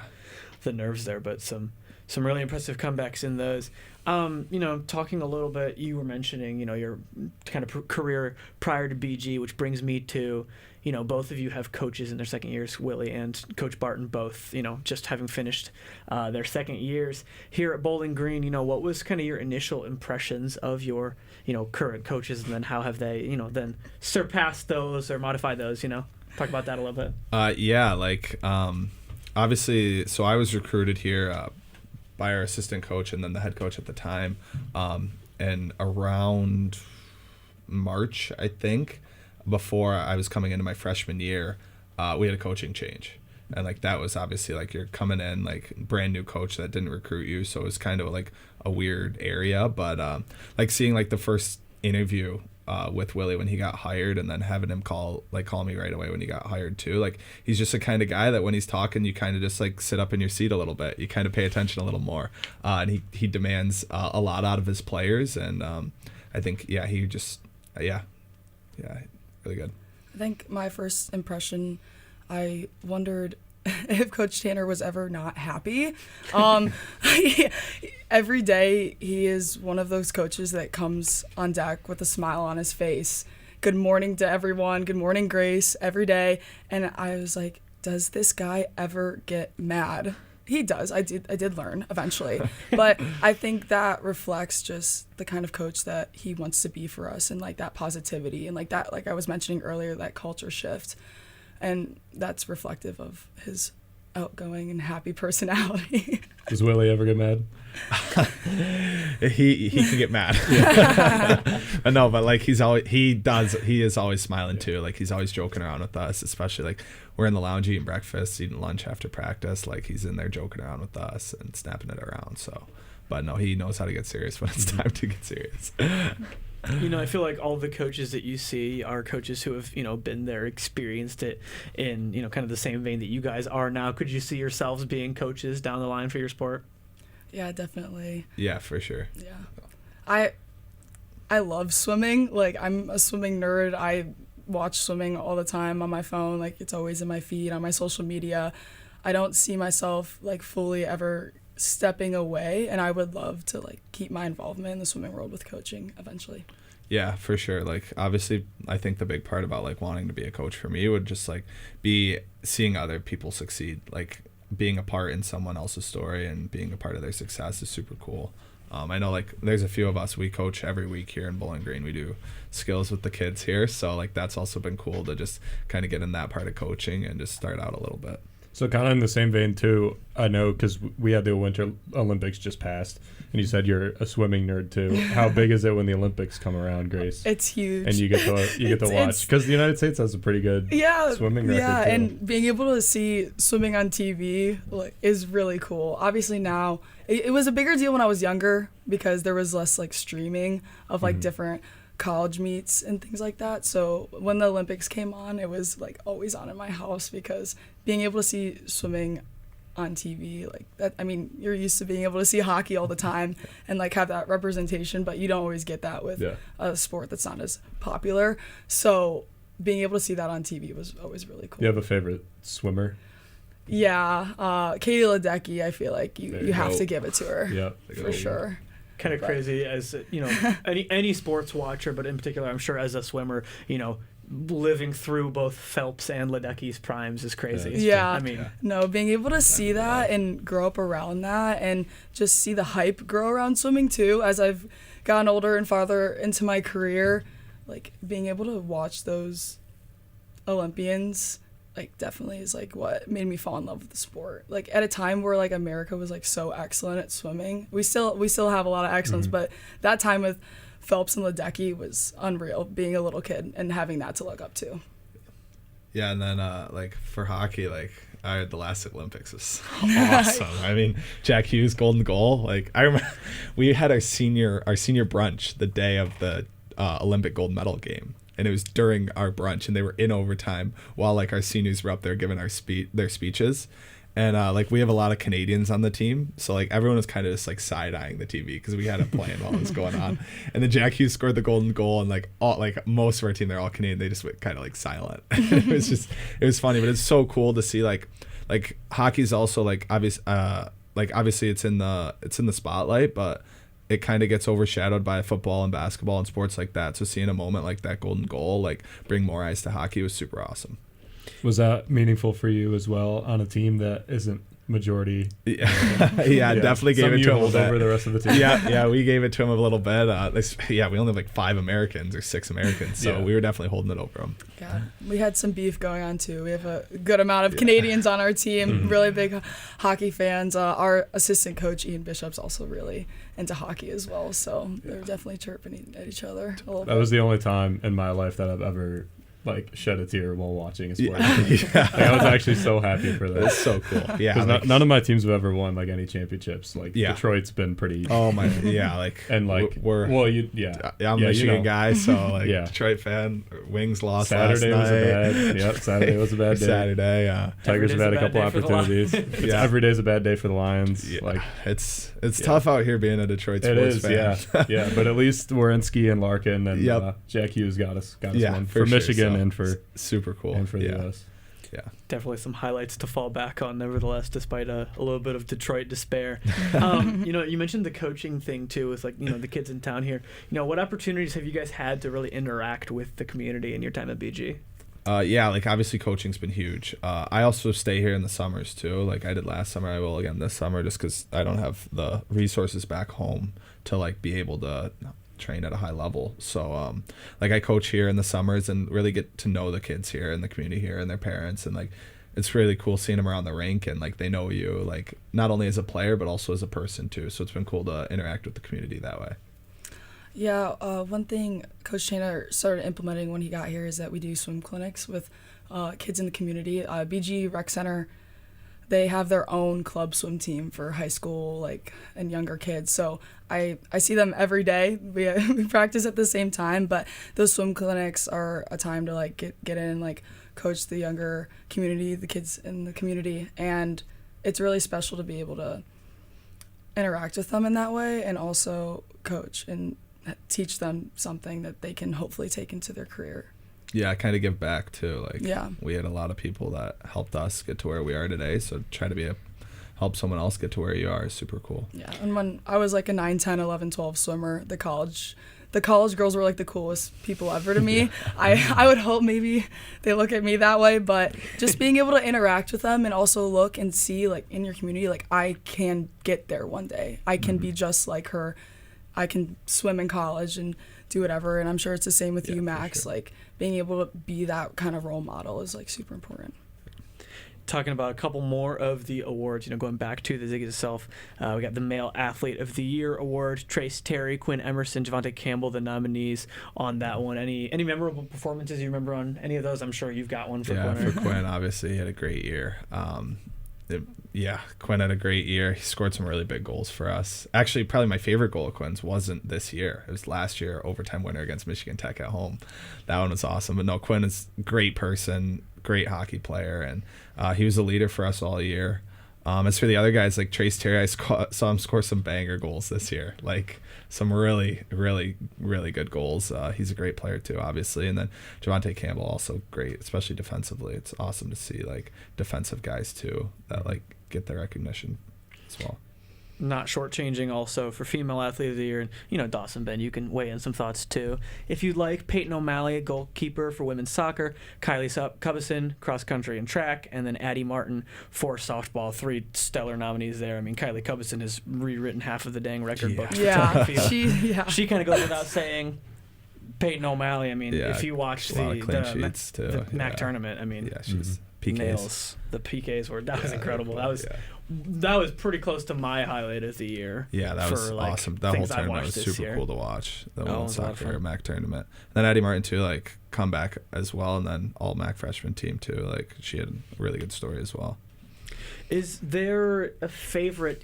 the nerves there, but some really impressive comebacks in those. Talking a little bit, you were mentioning, your kind of career prior to BG, which brings me to, both of you have coaches in their second years, Willie and Coach Barton, both, just having finished their second years here at Bowling Green. What was kind of your initial impressions of your, current coaches, and then how have they, then surpassed those or modified those, Talk about that a little bit. Obviously, so I was recruited here by our assistant coach and then the head coach at the time. And around March, I think, before I was coming into my freshman year, we had a coaching change. And like that was obviously like you're coming in like brand new coach that didn't recruit you, so it was kind of like a weird area. But like seeing like the first interview with Willie when he got hired, and then having him call me right away when he got hired too. Like he's just the kind of guy that when he's talking, you kind of just like sit up in your seat a little bit. You kind of pay attention a little more, and he demands a lot out of his players. And I think he just really good. I think my first impression, I wondered if Coach Tanner was ever not happy. Every day he is one of those coaches that comes on deck with a smile on his face. Good morning to everyone. Good morning, Grace, every day. And I was like, does this guy ever get mad? he does. I did learn eventually. But I think that reflects just the kind of coach that he wants to be for us, and like that positivity and like that, like I was mentioning earlier, that culture shift. And that's reflective of his outgoing and happy personality. Does Willie ever get mad? he can get mad. No, but like he is always smiling too. Like he's always joking around with us, especially like we're in the lounge eating breakfast, eating lunch after practice. Like he's in there joking around with us and snapping it around. So, but no, he knows how to get serious when it's time to get serious. I feel like all the coaches that you see are coaches who have, been there, experienced it in, kind of the same vein that you guys are now. Could you see yourselves being coaches down the line for your sport? Yeah, definitely. Yeah, for sure. Yeah. I love swimming. Like, I'm a swimming nerd. I watch swimming all the time on my phone. Like, it's always in my feed, on my social media. I don't see myself, like, fully ever stepping away, and I would love to like keep my involvement in the swimming world with coaching eventually. Yeah, for sure. Like obviously I think the big part about like wanting to be a coach for me would just like be seeing other people succeed, like being a part in someone else's story and being a part of their success is super cool. I know like there's a few of us, we coach every week here in Bowling Green. We do skills with the kids here, so like that's also been cool to just kind of get in that part of coaching and just start out a little bit. So kind of in the same vein too, I know because we had the Winter Olympics just passed, and you said you're a swimming nerd too. How big is it when the Olympics come around, Grace? It's huge. And you get to watch, because the United States has a pretty good swimming record too. And being able to see swimming on TV like is really cool. Obviously now it was a bigger deal when I was younger because there was less like streaming of like different college meets and things like that. So when the Olympics came on, it was like always on in my house because being able to see swimming on TV like that, I mean, you're used to being able to see hockey all the time and like have that representation, but you don't always get that with a sport that's not as popular. So being able to see that on TV was always really cool. You have a favorite swimmer? Yeah, Katie Ledecky, I feel like you have to give it to her. Yeah, for sure. Kind of crazy as any sports watcher, but in particular I'm sure as a swimmer, living through both Phelps and Ledecky's primes is crazy. Being able to see that and grow up around that and just see the hype grow around swimming too as I've gotten older and farther into my career, like being able to watch those Olympians like definitely is like what made me fall in love with the sport. Like at a time where like America was like so excellent at swimming, we still have a lot of excellence, but that time with Phelps and Ledecky was unreal, being a little kid and having that to look up to. Yeah, and then like for hockey, like the last Olympics was awesome. I mean, Jack Hughes' golden goal. Like I remember, we had our senior brunch the day of the Olympic gold medal game. And it was during our brunch, and they were in overtime while like our seniors were up there giving their speeches, and like we have a lot of Canadians on the team, so like everyone was kind of just like side eyeing the TV because we had it playing while it was going on, and then Jack Hughes scored the golden goal, and like most of our team, they're all Canadian, they just went kind of like silent. it was funny, but it's so cool to see like hockey's also like obviously it's in the spotlight, but it kind of gets overshadowed by football and basketball and sports like that. So seeing a moment like that golden goal, like bring more eyes to hockey was super awesome. Was that meaningful for you as well on a team that isn't majority? Yeah, definitely gave it to him a bit. Over the rest of the team. Yeah, we gave it to him a little bit. We only have like 5 Americans or 6 Americans, so we were definitely holding it over them. God, we had some beef going on too. We have a good amount of Canadians on our team, really big hockey fans. Our assistant coach Ian Bishop's also really into hockey as well, so they're definitely chirping at each other a little bit. That was the only time in my life that I've ever like shed a tear while watching a sport. Like, I was actually so happy for that. That's so cool. Yeah, because none of my teams have ever won like any championships. Like Detroit's been pretty. Oh my, yeah, like and like I'm a Michigan guy, so like Detroit fan. Wings lost Saturday last night. Saturday was a bad day. Saturday, Tigers have had a couple opportunities. Every day's a bad day for the Lions. Yeah. Like it's tough out here being a Detroit sports fan. Yeah, but at least Werenski and Larkin and Jack Hughes got us one for Michigan. And for super cool and for the US. Yeah, definitely some highlights to fall back on nevertheless, despite a little bit of Detroit despair. You mentioned the coaching thing too with like the kids in town here. What opportunities have you guys had to really interact with the community in your time at BG? Yeah, like obviously coaching's been huge. I also stay here in the summers too. Like I did last summer, I will again this summer, just because I don't have the resources back home to like be able to train at a high level. So like I coach here in the summers and really get to know the kids here in the community here and their parents, and like it's really cool seeing them around the rink and like they know you like not only as a player but also as a person too. So it's been cool to interact with the community that way. Yeah, one thing Coach Tanner started implementing when he got here is that we do swim clinics with kids in the community. BG Rec Center, they have their own club swim team for high school like and younger kids. So I see them every day. We practice at the same time, but those swim clinics are a time to like get in and like coach the younger community, the kids in the community, and it's really special to be able to interact with them in that way and also coach and teach them something that they can hopefully take into their career. Yeah, kind of give back too. Like Yeah. we had a lot of people that helped us get to where we are today, so try to help someone else get to where you are is super cool. Yeah, and when I was like a 9, 10, 11, 12 swimmer, the college girls were like the coolest people ever to me. I would hope maybe they look at me that way, but just being able to interact with them and also look and see like in your community, like I can get there one day. I can be just like her. I can swim in college and do whatever, and I'm sure it's the same with you, Max. Sure. Like being able to be that kind of role model is like super important. Talking about a couple more of the awards, going back to the Zig itself, we got the Male Athlete of the Year award. Trace Terry, Quinn Emerson, Javante Campbell, the nominees on that one. Any memorable performances you remember on any of those? I'm sure you've got one for Quinn. Yeah, for Quinn, obviously he had a great year. Quinn had a great year. He scored some really big goals for us. Actually, probably my favorite goal of Quinn's wasn't this year. It was last year, overtime winner against Michigan Tech at home. That one was awesome. But no, Quinn is a great person, great hockey player, and he was a leader for us all year. As for the other guys, like Trace Terry, I saw him score some banger goals this year. Like some really, really, really good goals. He's a great player too, obviously. And then Javante Campbell, also great, especially defensively. It's awesome to see like defensive guys too that like get their recognition as well. Not shortchanging also for Female Athlete of the Year. And, Dawson, Ben, you can weigh in some thoughts too. If you'd like, Peyton O'Malley, goalkeeper for women's soccer, Kylie Cubison, cross country and track, and then Addie Martin for softball. 3 stellar nominees there. I mean, Kylie Cubison has rewritten half of the dang record books for track and field. She kind of goes without saying. Peyton O'Malley, I mean, if you watch the MAC tournament, I mean, she's PKs. Nails. The PKs that was incredible. That was pretty close to my highlight of the year. Yeah, that was awesome. That whole tournament was super cool to watch. The women's soccer MAC tournament. And then Addie Martin too, like come back as well, and then all MAC freshman team too. Like she had a really good story as well. Is there a favorite?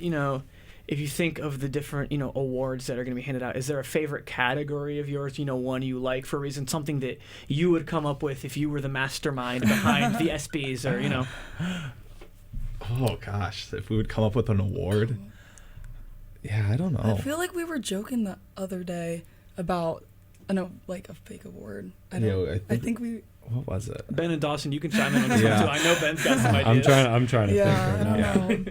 If you think of the different, awards that are going to be handed out, is there a favorite category of yours, one you like for a reason, something that you would come up with if you were the mastermind behind the SBs or, Oh, gosh. If we would come up with an award. Yeah, I don't know. I feel like we were joking the other day about, like a fake award. I think we... What was it? Ben and Dawson, you can chime in on this one, too. I know Ben's got some ideas. I'm trying to think right now. Know.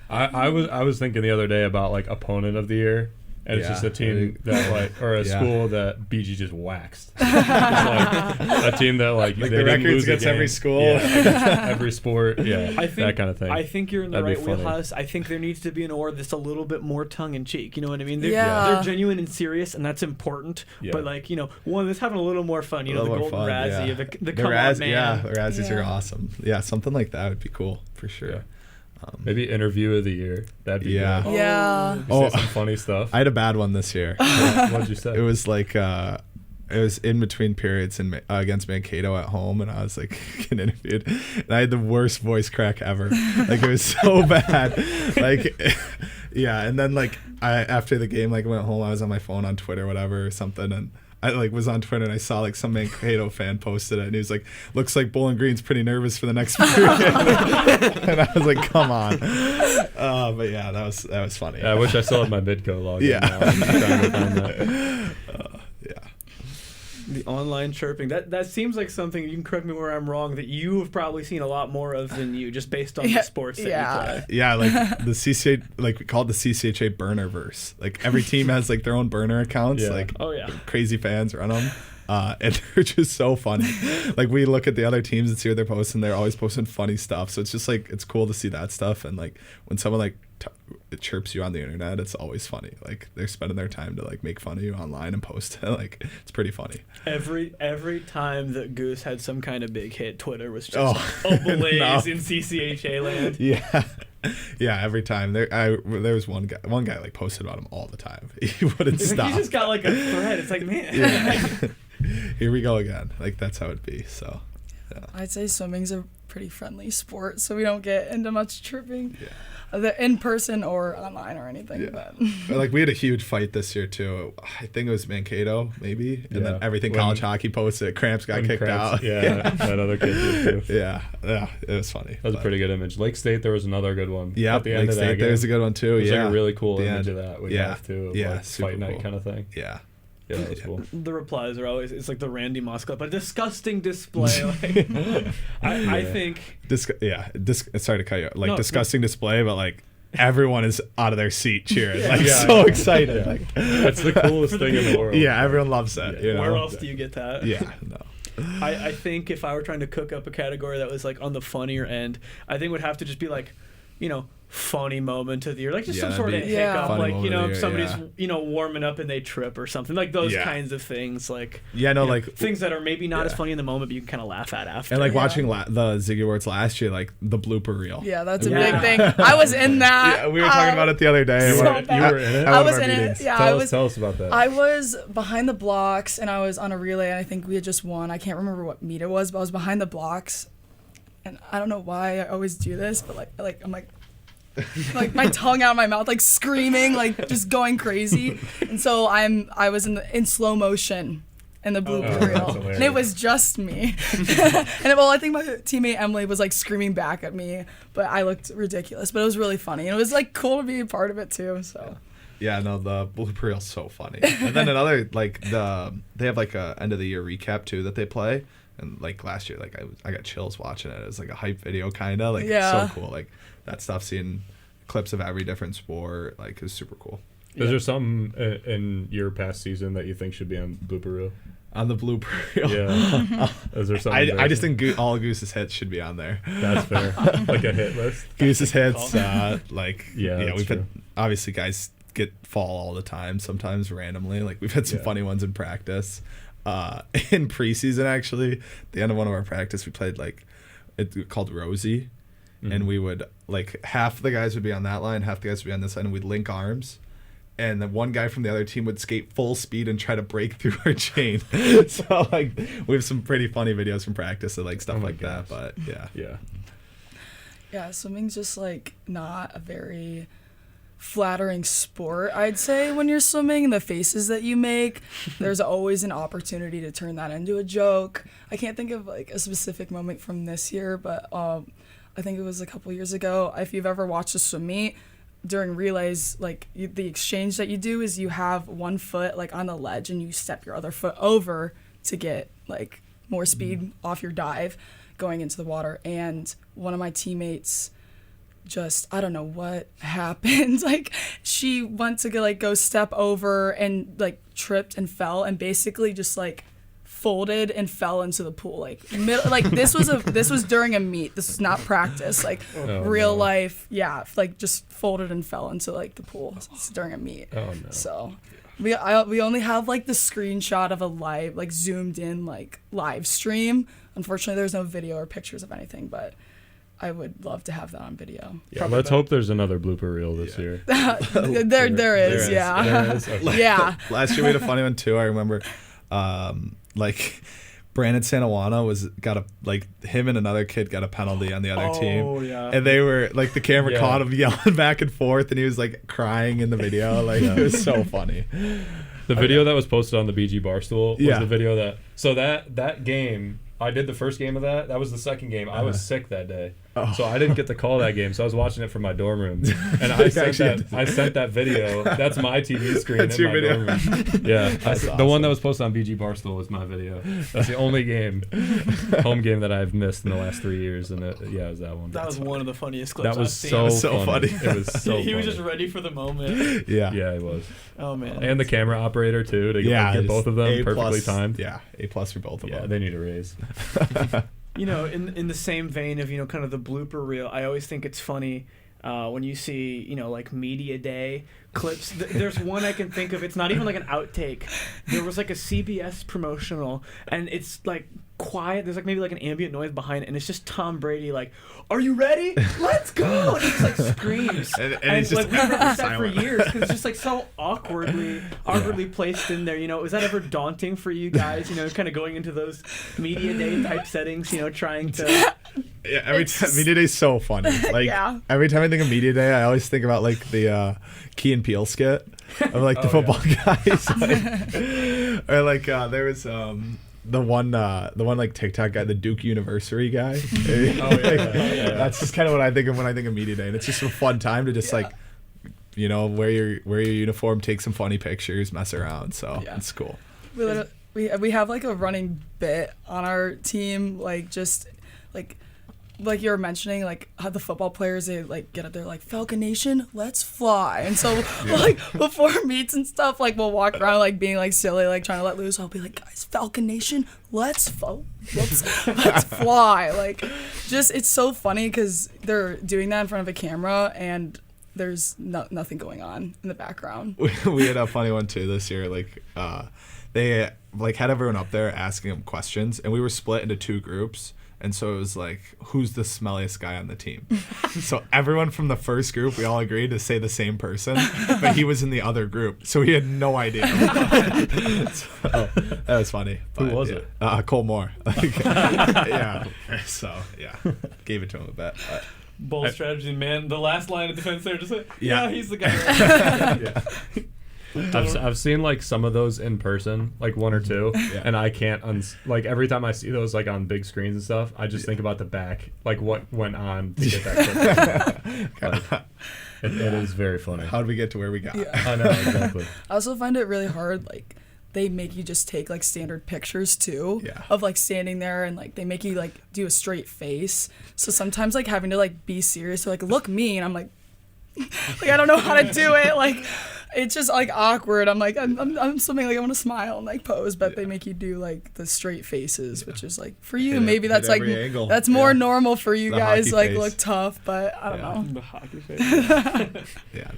I was thinking the other day about like opponent of the year, and it's just a team that like or a school that BG just waxed. It's like a team that like they the didn't records lose against every school, every sport, that kind of thing. I think you're in the right wheelhouse. I think there needs to be an award that's a little bit more tongue in cheek. You know what I mean? They're genuine and serious, and that's important. Yeah. But like one that's having a little more fun. The Golden Razzie, the Come On Man. Yeah, the Razzies are awesome. Yeah, something like that would be cool for sure. Yeah. Maybe interview of the year. That'd be good. Yeah. Say some funny stuff. I had a bad one this year. What'd you say? It was like it was in between periods against Mankato at home, and I was like getting interviewed, and I had the worst voice crack ever. Like it was so bad. Like and then like after the game went home, I was on my phone on Twitter or something, and I was on Twitter and I saw some Mankato fan posted it, and he was like, "Looks like Bowling Green's pretty nervous for the next period." And I was like, "Come on!" But yeah, that was funny. Yeah, I wish I still had my Midco log. The online chirping. That seems like something, you can correct me where I'm wrong, that you have probably seen a lot more of than you, just based on the sports that you play. Yeah, like the CCA, like we call it the CCHA burnerverse. Like every team has like their own burner accounts. Like crazy fans run them. And they're just so funny. Like we look at the other teams and see what they're posting. They're always posting funny stuff. So it's just like, it's cool to see that stuff. And like when someone like it chirps you on the internet, it's always funny. Like they're spending their time to like make fun of you online and post it. Like it's pretty funny. Every time that Goose had some kind of big hit, Twitter was just ablaze in CCHA land. Yeah, every time there was one guy like posted about him all the time. He wouldn't stop. He just got like a thread. It's like, man. Here we go again. Like that's how it'd be. So I'd say swimming's a pretty friendly sport, so we don't get into much chirping. In person or online or anything. But like we had a huge fight this year too. I think it was Mankato maybe, and then everything college hockey posted. Cramps got kicked out. That other kid did too. Yeah, it was funny. That was a pretty good image. Lake State, there was another good one. Yeah, at the end Lake of that State, game. there's a good one too. It was like a really cool image of that. We have too. Yeah, like fight night kind of thing. Yeah. Yeah, that was cool. The replies are always, it's like the Randy Moss clip, a disgusting display. Like, I think. Sorry to cut you. Like disgusting no. display, but like everyone is out of their seat cheering. So excited. Yeah. Like, that's the coolest thing in the world. Yeah, everyone loves that. You know? Where else do you get that? Yeah, no. I think if I were trying to cook up a category that was like on the funnier end, I think it would have to just be like, funny moment of the year, like just some sort of hiccup, like somebody's warming up and they trip or something, like those kinds of things, like like things that are maybe not as funny in the moment, but you can kind of laugh at after. And like watching the Ziggy Awards last year, like the blooper reel. Yeah, that's a big thing. I was in that. Yeah, we were talking about it the other day. You were in it. I was in it. Yeah, tell us about that. I was behind the blocks and I was on a relay, and I think we had just won. I can't remember what meet it was, but I was behind the blocks, and I don't know why I always do this, but I'm like my tongue out of my mouth, like screaming, like just going crazy. And so I was in slow motion in the blooper reel, and it was just me. I think my teammate Emily was like screaming back at me, but I looked ridiculous. But it was really funny, and it was like cool to be a part of it too. So. Yeah, no, the blooper reel's so funny. And then another they have like a end of the year recap too that they play. And like last year, like I got chills watching it. It was like a hype video kind of like so cool. Like that stuff, seeing clips of every different sport, like is super cool. Is there something in your past season that you think should be on blooper reel? On the blooper reel? Yeah. Is there something? I just think all Goose's hits should be on there. That's fair. Like a hit list. Goose's hits, we've true. had obviously guys get fall all the time, sometimes randomly. Like we've had some funny ones in practice. In preseason, actually, the end of one of our practice, we played like it's called Rosie. And we would, like, half the guys would be on that line, half the guys would be on this side, and we'd link arms. And then one guy from the other team would skate full speed and try to break through our chain. So, like, we have some pretty funny videos from practice of, like, stuff like that. But, yeah. Yeah, swimming's just, like, not a very flattering sport, I'd say, when you're swimming. The faces that you make, there's always an opportunity to turn that into a joke. I can't think of, like, a specific moment from this year, but I think it was a couple years ago. If you've ever watched a swim meet, during relays, like the exchange that you do is you have one foot like on the ledge and you step your other foot over to get like more speed off your dive going into the water. And one of my teammates just, I don't know what happened. Like she went to go step over and like tripped and fell and basically just like folded and fell into the pool. This was during a meet. This was not practice. Real life. Yeah, like just folded and fell into like the pool during a meet. Oh no. So we only have like the screenshot of a live, like zoomed in like live stream. Unfortunately, there's no video or pictures of anything, but I would love to have that on video. Yeah, let's hope there's another blooper reel this year. There is. Yeah. There is. Okay. Yeah. Last year we had a funny one too. I remember. Brandon Sanawana him and another kid got a penalty on the other team. Yeah. And they were like the camera caught him yelling back and forth and he was like crying in the video. It was so funny. The video that was posted on the BG Barstool was the video that game, I did the first game of that. That was the second game. I was sick that day. So I didn't get to call that game. So I was watching it from my dorm room, and I sent that video. That's my TV screen. That's your video. Dorm room. Yeah, That's the awesome. one that was posted on BG Barstool was my video. That's the only home game that I've missed in the last 3 years, and it was that one. That was one of the funniest clips That was I've seen. so funny. It was so. He was funny. just ready for the moment. Yeah. Yeah, it was. Oh man. And the camera operator too to get both of them A+, perfectly timed. Yeah, A+ for both of Yeah, them. they need a raise. You know, in the same vein of, you know, kind of the blooper reel, I always think it's funny when you see, you know, like media day clips. There's one I can think of. It's not even like an outtake. There was like a CBS promotional, and it's like quiet. There's like maybe like an ambient noise behind it, and it's just Tom Brady like, "Are you ready? Let's go!" And he just like screams, and he's just like we've heard that for silent. years because it's just like so awkwardly placed in there. You know, was that ever daunting for you guys? You know, kind of going into those media day type settings. You know, trying to. Yeah, every time Media Day's so funny. Like Yeah. every time I think of Media Day, I always think about like the Key and Peele skit of like the football guys. Like, or like there was the one like TikTok guy, the Duke University guy. That's just kind of what I think of when I think of Media Day, and it's just a fun time to just like, you know, wear your uniform, take some funny pictures, mess around. So it's cool. We have like a running bit on our team, like just like you were mentioning, like how the football players, they like get up there like, Falcon Nation, let's fly. And so like before meets and stuff, like we'll walk around like being like silly, like trying to let loose. I'll be like, guys, Falcon Nation, let's fly. Like just, it's so funny because they're doing that in front of a camera and there's nothing going on in the background. We had a funny one too this year. Like they like had everyone up there asking them questions, and we were split into two groups. And so it was like, who's the smelliest guy on the team? So everyone from the first group, we all agreed to say the same person, but he was in the other group, so he had no idea. So that was funny. Who But, was yeah. it? Cole Moore. Like, yeah. So yeah, gave it to him a bit. But, Bold strategy, man. The last line of defense there, just like, Yeah. he's the guy. yeah. I've seen like some of those in person, like one or two, and I can't like every time I see those like on big screens and stuff, I just think about the back, like what went on to get that clip. Like, it is very funny. How did we get to where we got? Yeah. I know, exactly. I also find it really hard, like they make you just take like standard pictures too of like standing there, and like they make you like do a straight face. So sometimes like having to like be serious or like look mean, I'm like I don't know how to do it. Like it's just like awkward. I'm like I'm something like I want to smile and like pose, but they make you do like the straight faces, which is like for you maybe that's like angle. that's more normal for you The guys. hockey Like face. look tough, but I don't know. The hockey face. Yeah,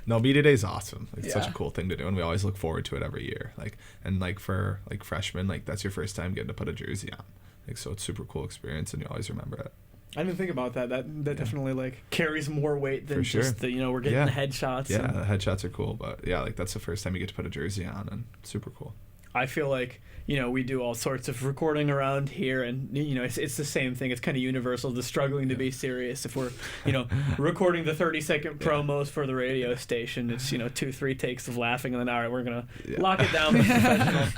no, Media Day's awesome. It's such a Yeah. cool thing to do, and we always look forward to it every year. Like, and like for like freshmen, like that's your first time getting to put a jersey on. Like, so it's super cool experience, and you always remember it. I didn't think about that. That definitely like carries more weight than For sure. just the, you know, we're getting the headshots. Yeah, and the headshots are cool, but yeah, like that's the first time you get to put a jersey on, and super cool. I feel like, you know, we do all sorts of recording around here, and you know, it's the same thing. It's kind of universal. The struggling to be serious. If we're, you know, recording the 30-second promos for the radio station, it's, you know, 2-3 takes of laughing, and then all right, we're gonna lock it down with professional.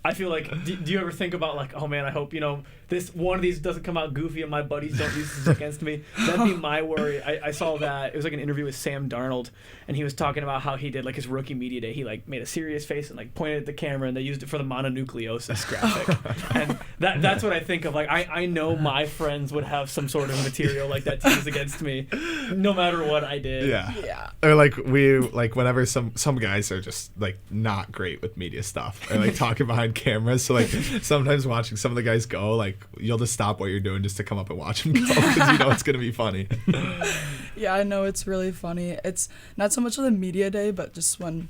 I feel like, do you ever think about like, oh man, I hope, you know, this one of these doesn't come out goofy and my buddies don't use this against me. That'd be my worry. I saw that it was like an interview with Sam Darnold, and he was talking about how he did like his rookie media day. He like made a serious face and like pointed at the camera, and they used it for the mononucleosis graphic. And that's what I think of. Like I know my friends would have some sort of material like that to use against me, no matter what I did. Yeah. Or like whenever some guys are just like not great with media stuff, or like talking behind cameras. So like sometimes watching some of the guys go, like you'll just stop what you're doing just to come up and watch them go, because you know it's gonna be funny. Yeah, I know it's really funny. It's not so much of the media day, but just when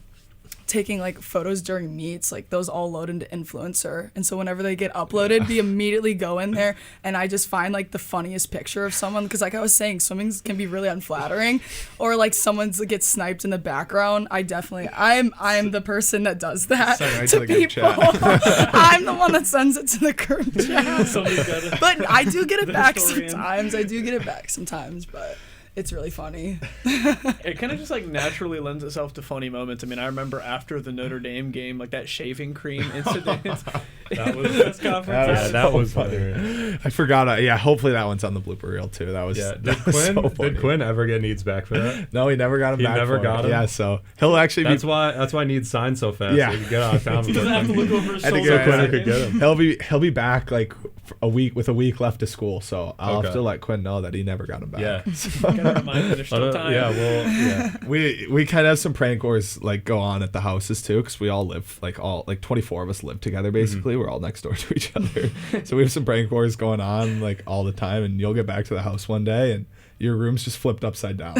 taking like photos during meets, like those all load into Influencer, and so whenever they get uploaded, we immediately go in there and I just find like the funniest picture of someone, because like I was saying, swimming can be really unflattering, or like someone's gets sniped in the background. I'm the person that does that Send right to to the group people. chat. I'm the one that sends it to the group chat. Somebody's gotta- But I do get it The back historian. sometimes. But it's really funny. It kind of just like naturally lends itself to funny moments. I mean, I remember after the Notre Dame game, like that shaving cream incident. That was press conference. that was funny. I forgot. Yeah, hopefully that one's on the blooper reel too. That was Did Quinn ever get Needs back for that? No, he never got him back. He never for got it. him. Yeah, so he'll actually That's why Needs signed so fast. Yeah. So he could get out of town. He doesn't have to look over his I think shoulder. Quinn could get him. He'll be back like a week left of school. So I'll have to let Quinn know that he never got him back. Yeah. Gotta remind him there's still time. Yeah, well, yeah. We kind of have some prank wars like go on at the houses too, because we all live like 24 of us live together basically. We're all next door to each other, so we have some prank wars going on like all the time. And you'll get back to the house one day and your room's just flipped upside down.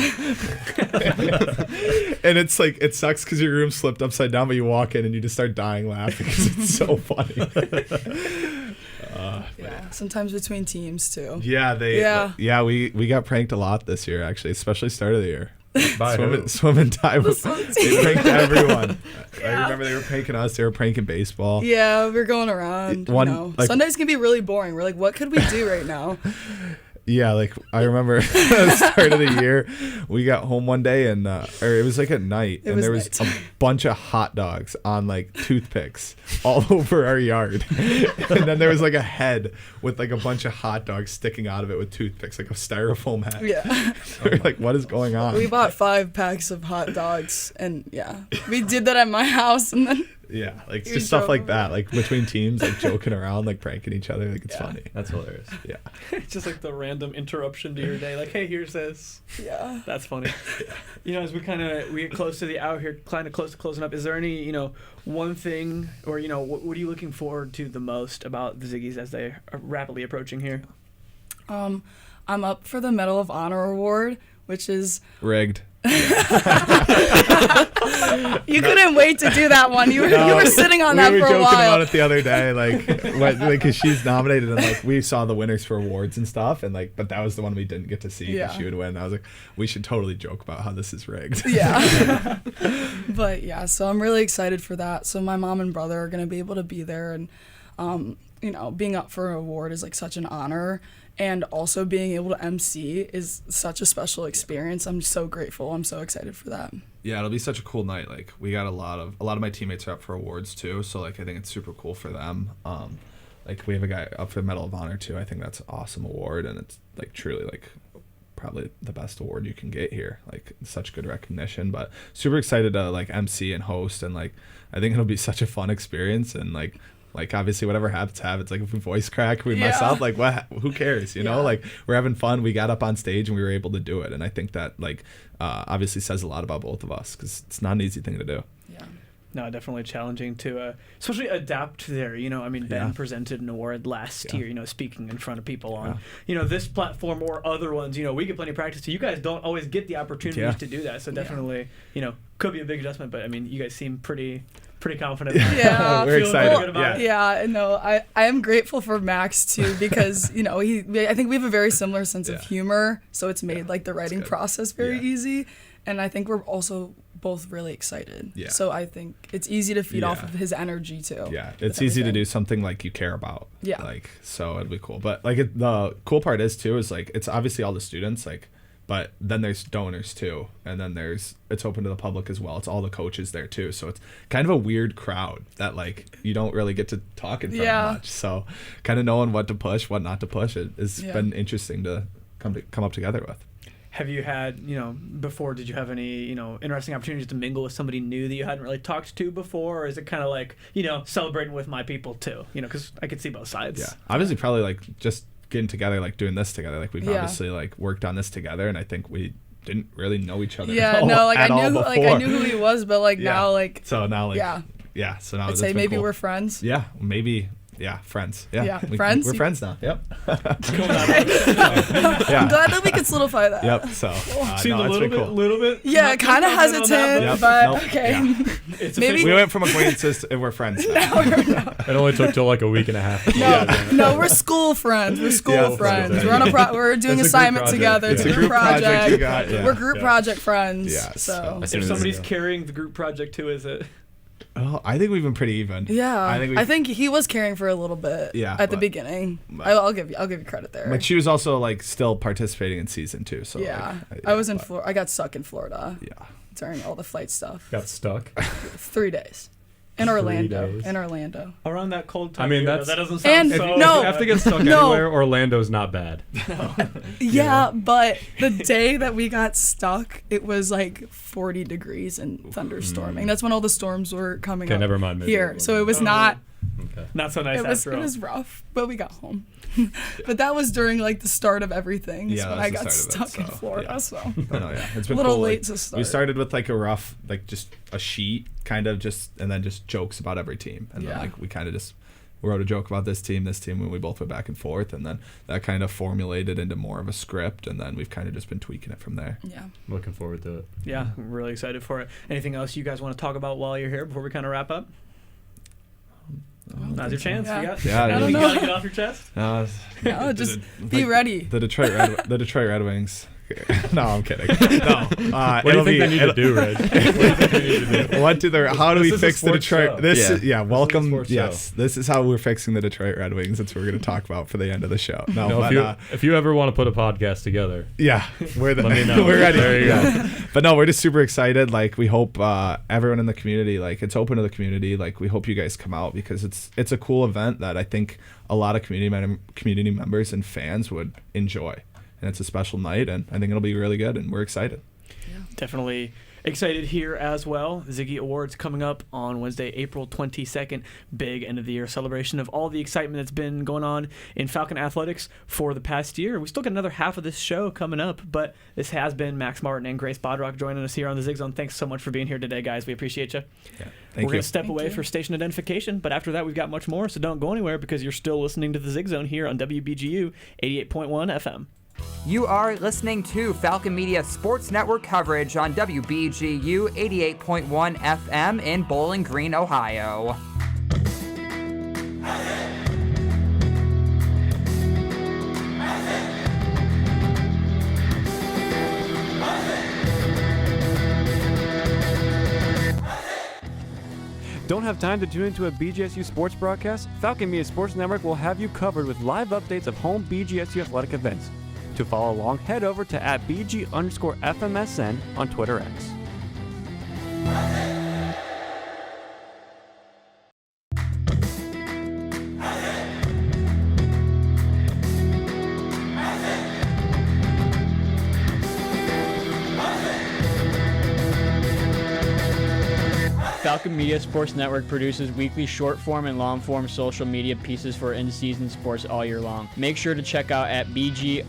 And it's like, it sucks because your room's flipped upside down, but you walk in and you just start dying laughing because it's so funny. Yeah, sometimes between teams too. Yeah, we got pranked a lot this year actually, especially start of the year. By Swim and dive. They pranked everyone. Yeah. I remember they were pranking us. They were pranking baseball. Yeah, we're going around. Sundays can be really boring. We're like, what could we do right now? Yeah, like I remember at the start of the year, we got home one day and or it was like at night, and there was a bunch of hot dogs on like toothpicks all over our yard. And then there was like a head with like a bunch of hot dogs sticking out of it with toothpicks, like a styrofoam head. Yeah. We were like, what is going on? We bought 5 packs of hot dogs, and yeah, we did that at my house, and then yeah, like just stuff like that, like between teams, like joking around, like pranking each other, like it's funny. That's hilarious. Yeah. Just like the random interruption to your day, like, hey, here's this. Yeah. That's funny. You know, as we get close to the hour here, kind of close to closing up, is there any, one thing, or, what are you looking forward to the most about the Ziggies as they are rapidly approaching here? I'm up for the Medal of Honor award, which is Rigged. You couldn't wait to do that one. You were sitting on that for a while. We were joking about it the other day, because she's nominated, and like we saw the winners for awards and stuff, and like, but that was the one we didn't get to see because she would win. I was like, we should totally joke about how this is rigged. Yeah. But yeah, so I'm really excited for that. So my mom and brother are gonna be able to be there, and being up for an award is like such an honor. And also being able to MC is such a special experience. I'm so grateful. I'm so excited for that. Yeah, it'll be such a cool night. Like we got a lot of my teammates are up for awards too. So like I think it's super cool for them. Like we have a guy up for the Medal of Honor too. I think that's an awesome award, and it's like truly like probably the best award you can get here. Like such good recognition. But super excited to like MC and host, and like I think it'll be such a fun experience, and like obviously whatever happens, like if we voice crack, we mess up, like what, who cares, like we're having fun. We got up on stage and we were able to do it, and I think that like obviously says a lot about both of us, because it's not an easy thing to do. No, definitely challenging to especially adapt there. Ben presented an award last year, speaking in front of people on, this platform or other ones. We get plenty of practice. So you guys don't always get the opportunities to do that. So definitely, could be a big adjustment. But I mean, you guys seem pretty confident. Yeah. We're excited. I am grateful for Max too, because I think we have a very similar sense of humor, so it's made like the writing process very easy, and I think we're also both really excited. Yeah. So I think it's easy to feed off of his energy too. Yeah, it's easy to do something like you care about. Yeah. Like, so it'd be cool. But like the cool part is too is like it's obviously all the students, like, but then there's donors too, and then it's open to the public as well. It's all the coaches there too, so it's kind of a weird crowd that like you don't really get to talk in front of much. So kind of knowing what to push, what not to push, it's been interesting to come up together with. Have you had, before, did you have any, interesting opportunities to mingle with somebody new that you hadn't really talked to before? Or is it kind of like, celebrating with my people too? Because I could see both sides. Yeah, obviously probably like just getting together, like doing this together. Like we've obviously like worked on this together, and I think we didn't really know each other. Yeah, no, like I knew who he was, but like now like. So now like. Yeah. So now I'd say maybe we're friends. Yeah, maybe. Yeah, friends. Yeah, friends. We're friends now. Yep. I'm glad that we could solidify that. Yep. So seemed a little bit. Yeah, kind of hesitant, but okay. Yeah. Maybe we went from acquaintances to we're friends now. It only took till like a week and a half. No, we're school friends. We're school friends. We're on we're doing assignment together. It's a group project. We're group project friends. Yeah. So if somebody's carrying the group project, who is it? Oh, I think we've been pretty even. Yeah, I think he was carrying for a little bit. Yeah, at the beginning. I'll give you credit there. But she was also like still participating in season 2. So yeah, like, I was in Florida. I got stuck in Florida. Yeah, during all the flight stuff. Got stuck. 3 days. In Orlando. Around that cold time. I mean, that doesn't And sound If so. you have to get stuck anywhere, Orlando's not bad. Yeah, but the day that we got stuck, it was like 40 degrees and thunderstorming. That's when all the storms were coming up never mind. here. So it was not not so nice. It was rough, but we got home. But that was during like the start of everything. Yeah, when I got stuck in Florida. Yeah. So it's been a little cool. late like, to start. We started with like a rough, like just a sheet, kind of just, and then just jokes about every team, and then like we kind of just wrote a joke about this team, when we both went back and forth, and then that kind of formulated into more of a script, and then we've kind of just been tweaking it from there. Yeah, looking forward to it. Yeah, I'm really excited for it. Anything else you guys want to talk about while you're here before we kind of wrap up? Now's your chance. Yeah. You got I you don't got to know. get off your chest? No, just be ready. The Detroit Red Wings. No, I'm kidding. No. What do you think they need to do, Reg? How do we fix the Show. Detroit? Welcome. Yes, this is how we're fixing the Detroit Red Wings. That's what we're going to talk about for the end of the show. If you ever want to put a podcast together, we're let me know. We're ready. There you go. But no, we're just super excited. Like we hope everyone in the community, like it's open to the community. Like we hope you guys come out because it's a cool event that I think a lot of community members and fans would enjoy. And it's a special night, and I think it'll be really good, and we're excited. Yeah. Definitely excited here as well. Ziggy Awards coming up on Wednesday, April 22nd. Big end of the year celebration of all the excitement that's been going on in Falcon Athletics for the past year. We still got another half of this show coming up, but this has been Max Martin and Grace Bodrock joining us here on the Zig Zone. Thanks so much for being here today, guys. We appreciate you. Yeah, We're going to step away for station identification, but after that we've got much more, so don't go anywhere because you're still listening to the Zig Zone here on WBGU 88.1 FM. You are listening to Falcon Media Sports Network coverage on WBGU 88.1 FM in Bowling Green, Ohio. Don't have time to tune into a BGSU sports broadcast? Falcon Media Sports Network will have you covered with live updates of home BGSU athletic events. To follow along, head over to @BG_FMSN on Twitter X. Falcon Media Sports Network produces weekly short-form and long-form social media pieces for in-season sports all year long. Make sure to check out @BG_FMSN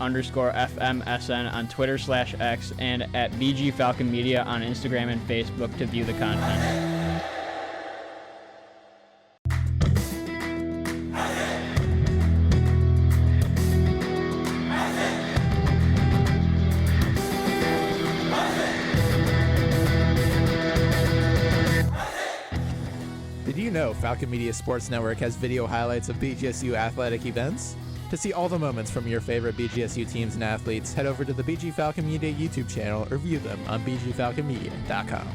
on Twitter/X and @BG Falcon Media on Instagram and Facebook to view the content. Did you know Falcon Media Sports Network has video highlights of BGSU athletic events? To see all the moments from your favorite BGSU teams and athletes, head over to the BG Falcon Media YouTube channel or view them on bgfalconmedia.com.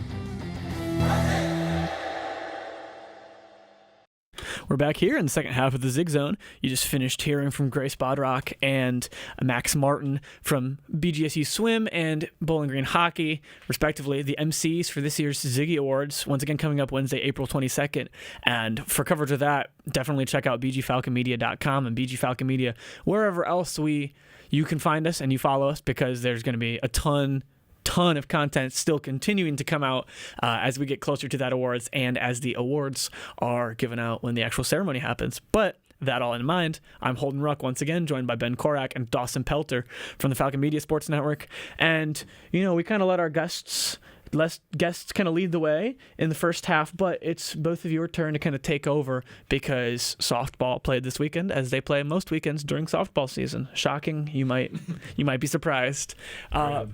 We're back here in the second half of the Zig Zone. You just finished hearing from Grace Bodrock and Max Martin from BGSU Swim and Bowling Green Hockey, respectively, the MCs for this year's Ziggy Awards, once again coming up Wednesday, April 22nd. And for coverage of that, definitely check out bgfalconmedia.com and BG Falcon Media, wherever else you can find us and you follow us, because there's going to be a ton of content still continuing to come out as we get closer to that awards and as the awards are given out when the actual ceremony happens. But that all in mind, I'm Holden Ruck once again, joined by Ben Korak and Dawson Pelter from the Falcon Media Sports Network. And, we kind of let our guests kind of lead the way in the first half, but it's both of your turn to kind of take over because softball played this weekend, as they play most weekends during softball season. Shocking, you might be surprised. But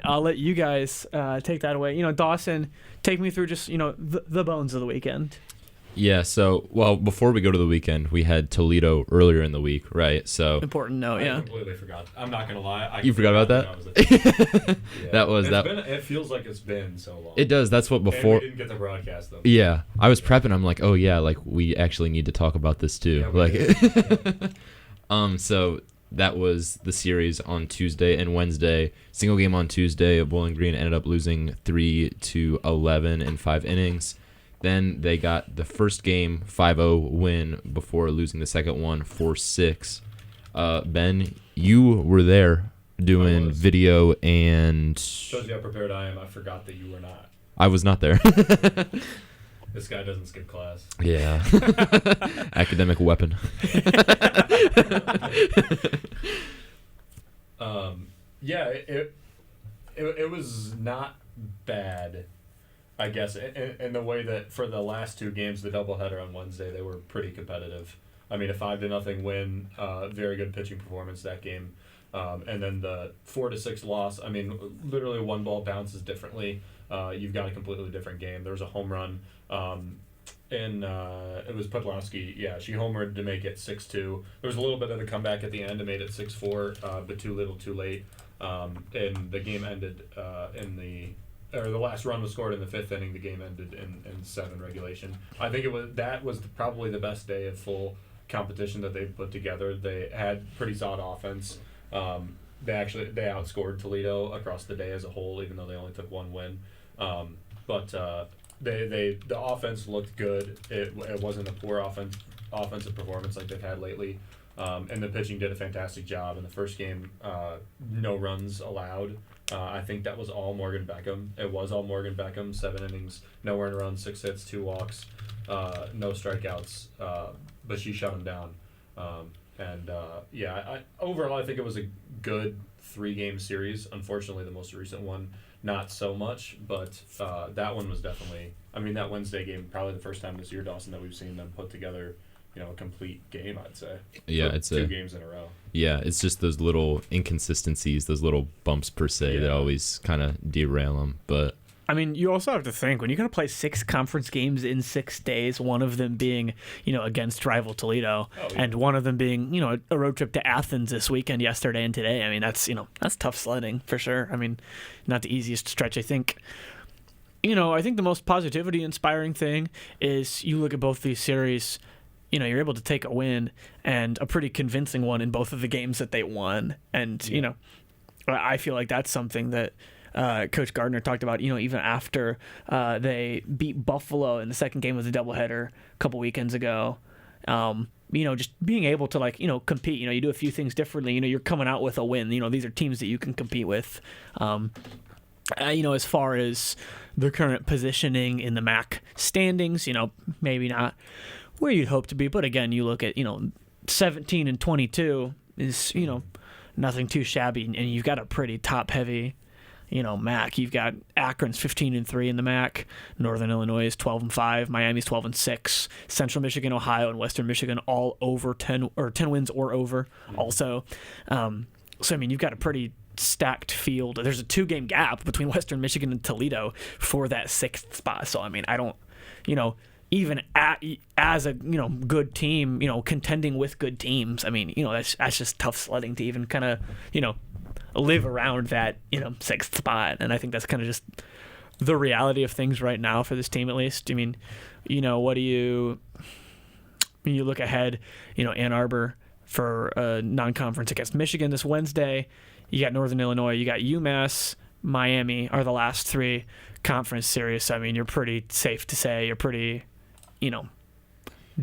I'll let you guys take that away. Dawson, take me through just the bones of the weekend. Yeah, so, well, before we go to the weekend, we had Toledo earlier in the week, right? So Important note, I yeah. completely forgot. I'm not gonna lie. You forgot about that? Yeah. That was that. It feels like it's been so long. It does. That's what And before. we didn't get to broadcast them. Yeah, I was prepping. I'm like, oh yeah, like we actually need to talk about this too. Yeah, we like, so that was the series on Tuesday and Wednesday. Single game on Tuesday. Bowling Green ended up losing 3-11 in 5 innings. Then they got the first game 5-0 win before losing the second one 4-6. Ben, you were there doing video and Shows you how prepared I am. I forgot that you were not. I was not there. This guy doesn't skip class. Yeah. Academic weapon. Yeah, it was not bad, I guess, in the way that for the last 2 games, the doubleheader on Wednesday, they were pretty competitive. I mean, a 5-0 win, very good pitching performance that game, and then the 4-6 loss. I mean, literally one ball bounces differently. You've got a completely different game. There was a home run, and it was Podlowski. Yeah, she homered to make it 6-2. There was a little bit of a comeback at the end and made it 6-4, but too little, too late. And the game ended the last run was scored in the 5th inning. The game ended in 7 regulation. I think that was probably the best day of full competition that they've put together. They had pretty solid offense. They outscored Toledo across the day as a whole, even though they only took 1 win. But the offense looked good. It wasn't a poor offensive performance like they've had lately. And the pitching did a fantastic job. In the first game, no runs allowed. I think that was all Morgan Beckham. It was all Morgan Beckham. 7 innings, no earned runs, 6 hits, 2 walks, no strikeouts. But she shut him down. Overall, I think it was a good 3-game series. Unfortunately, the most recent one, not so much. But that one was definitely. I mean, that Wednesday game, probably the first time this year, Dawson, that we've seen them put together. A complete game, I'd say. Yeah, for it's 2 games in a row. Yeah, it's just those little inconsistencies, those little bumps per se that always kind of derail them. But I mean, you also have to think when you're going to play 6 conference games in 6 days, one of them being, against rival Toledo, and one of them being, a road trip to Athens this weekend, yesterday and today. I mean, that's tough sledding for sure. I mean, not the easiest stretch, I think. I think the most positivity inspiring thing is you look at both these series. You're able to take a win and a pretty convincing one in both of the games that they won. And, I feel like that's something that Coach Gardner talked about, even after they beat Buffalo in the second game of the doubleheader a couple weekends ago. Just being able to, compete. You do a few things differently. You're coming out with a win. These are teams that you can compete with. As far as the current positioning in the MAC standings, maybe not where you'd hope to be, but again, you look at 17-22 is nothing too shabby, and you've got a pretty top heavy MAC. You've got Akron's 15-3 in the MAC, Northern Illinois is 12-5, Miami's 12-6, Central Michigan, Ohio, and Western Michigan all over 10 wins or over. Also, so I mean you've got a pretty stacked field. There's a 2-game gap between Western Michigan and Toledo for that 6th spot. So I mean I don't even as a good team, contending with good teams. I mean, that's just tough sledding to even kind of live around that 6th spot. And I think that's kind of just the reality of things right now for this team, at least. I mean, what do you when you look ahead? Ann Arbor for a non-conference against Michigan this Wednesday. You got Northern Illinois. You got UMass. Miami are the last 3 conference series. So I mean, you're pretty safe to say you're pretty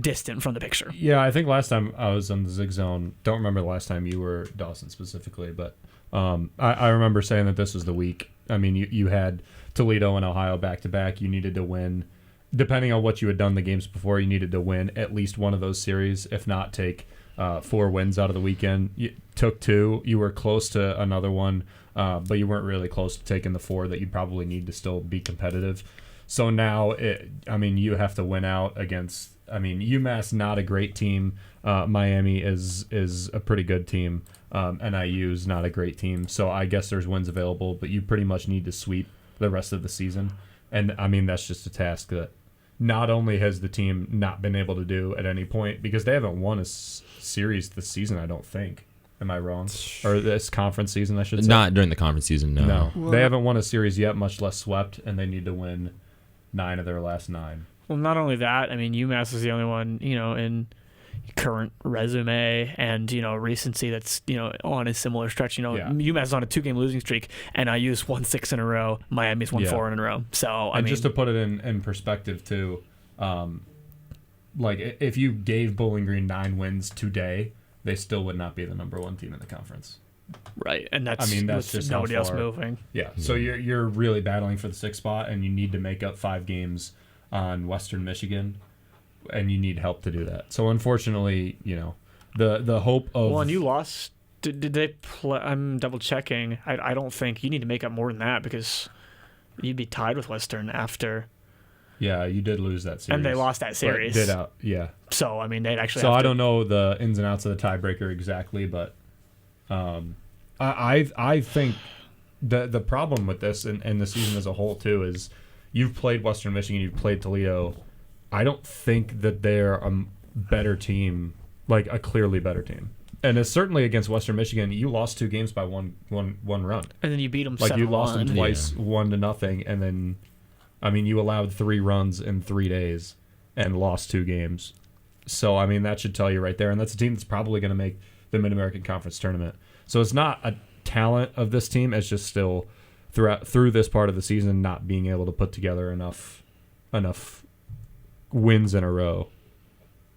distant from the picture. Yeah, I think last time I was on the Zig Zone, don't remember the last time you were, Dawson, specifically, but I remember saying that this was the week. I mean, you had Toledo and Ohio back-to-back. You needed to win. Depending on what you had done the games before, you needed to win at least one of those series, if not take 4 wins out of the weekend. You took 2. You were close to another one, but you weren't really close to taking the 4 that you probably need to still be competitive. So now, you have to win out against. UMass not a great team. Miami is a pretty good team. NIU's not a great team. So I guess there's wins available, but you pretty much need to sweep the rest of the season. And that's just a task that not only has the team not been able to do at any point, because they haven't won a series this season, I don't think. Am I wrong? Or this conference season, I should say. Not during the conference season, no. No, Well, they haven't won a series yet, much less swept, and they need to win 9 of their last 9. Well, not only that, I mean, UMass is the only one, in current resume and, recency that's, on a similar stretch. Yeah. UMass is on a 2-game losing streak, and IU's won 6 in a row. Miami's won 4 in a row. So, just to put it in perspective, too, like, if you gave Bowling Green 9 wins today, they still would not be the number 1 team in the conference. right. And that's that's just nobody how else far. moving. Yeah. So you're really battling for the 6th spot, and you need to make up 5 games on Western Michigan, and you need help to do that. So unfortunately, the hope of Well, and you lost. Did they play? I'm double checking. I don't think you need to make up more than that because you'd be tied with Western after. Yeah, you did lose that series. And they lost that series. Yeah. So, they'd actually So have I to, don't know the ins and outs of the tiebreaker exactly, but I think the problem with this and the season as a whole, too, is you've played Western Michigan, you've played Toledo. I don't think that they're a better team, like a clearly better team. And it's certainly against Western Michigan, you lost 2 games by one run. And then you beat them 7-1. Like, you lost them twice, 1-0, and then, you allowed 3 runs in 3 days and lost 2 games. So, that should tell you right there. And that's a team that's probably going to make the Mid-American Conference tournament. So it's not a talent of this team. It's just still through this part of the season not being able to put together enough wins in a row.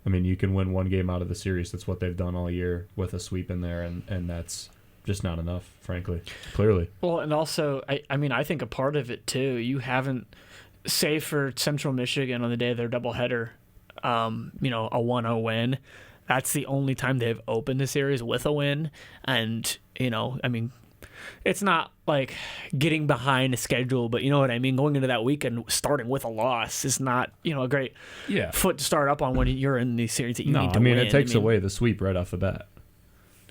You can win 1 game out of the series. That's what they've done all year with a sweep in there, and that's just not enough, frankly, clearly. Well, and also, I think a part of it, too, you haven't, say for Central Michigan on the day of their doubleheader, a 1-0 win. That's the only time they've opened a series with a win. And, it's not like getting behind a schedule, but you know what I mean? Going into that weekend, starting with a loss is not, a great foot to start up on when you're in these series that you need to win. It takes away the sweep right off the bat.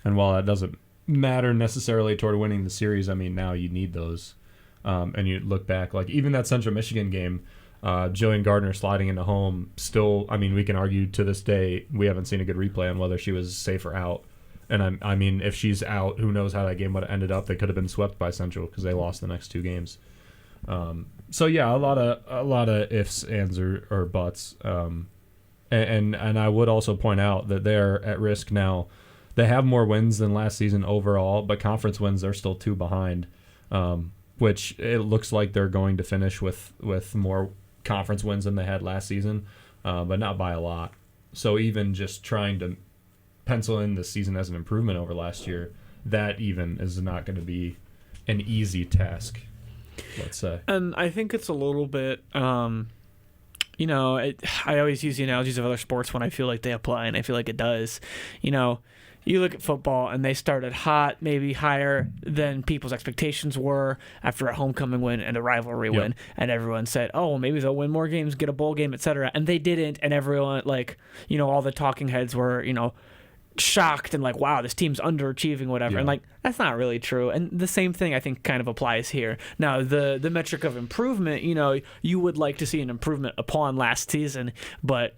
And while that doesn't matter necessarily toward winning the series, now you need those. And you look back, like even that Central Michigan game, Jillian Gardner sliding into home, still, we can argue to this day, we haven't seen a good replay on whether she was safe or out. And if she's out, who knows how that game would have ended up. They could have been swept by Central because they lost the next 2 games. So yeah, a lot of ifs, ands, or buts. And I would also point out that they're at risk now. They have more wins than last season overall, but conference wins they're still 2 behind, which it looks like they're going to finish with more conference wins than they had last season, but not by a lot. So even just trying to pencil in this season as an improvement over last year, that even is not going to be an easy task, let's say. And I think it's a little bit, I always use the analogies of other sports when I feel like they apply, and I feel like it does. You look at football, and they started hot, maybe higher than people's expectations were after a homecoming win and a rivalry win. And everyone said, oh, well, maybe they'll win more games, get a bowl game, etc. And they didn't. And everyone, all the talking heads were, shocked and like, wow, this team's underachieving, whatever. And that's not really true. And the same thing I think kind of applies here. Now, the metric of improvement, you would like to see an improvement upon last season, but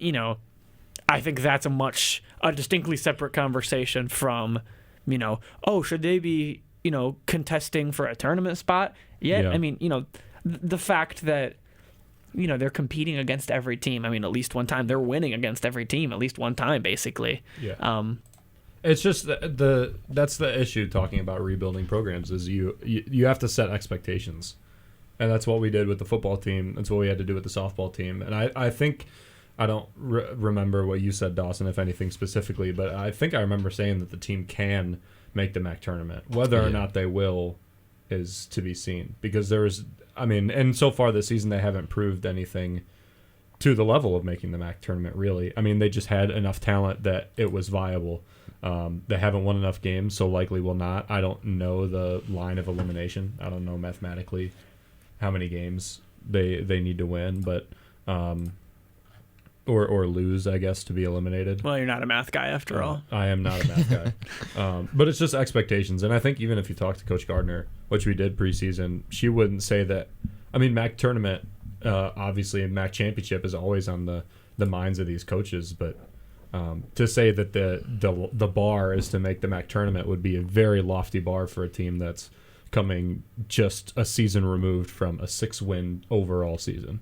I think that's a distinctly separate conversation from, should they be, contesting for a tournament spot yet? Yeah. The fact that they're competing against every team. At least one time they're winning against every team at least one time, basically. Yeah. It's just that's the issue talking about rebuilding programs is you have to set expectations, and that's what we did with the football team. That's what we had to do with the softball team. And I think I don't remember what you said, Dawson, if anything specifically, but I think I remember saying that the team can make the MAC tournament. Whether or not they will is to be seen, because and so far this season they haven't proved anything to the level of making the MAC tournament, really. They just had enough talent that it was viable. They haven't won enough games, so likely will not. I don't know the line of elimination. I don't know mathematically how many games they need to win, but or lose, I guess, to be eliminated. Well, you're not a math guy after all. I am not a math guy. But it's just expectations. And I think even if you talk to Coach Gardner, which we did preseason, she wouldn't say that. MAC tournament obviously a MAC championship is always on the minds of these coaches, but to say that the bar is to make the MAC tournament would be a very lofty bar for a team that's coming just a season removed from a 6-win overall season.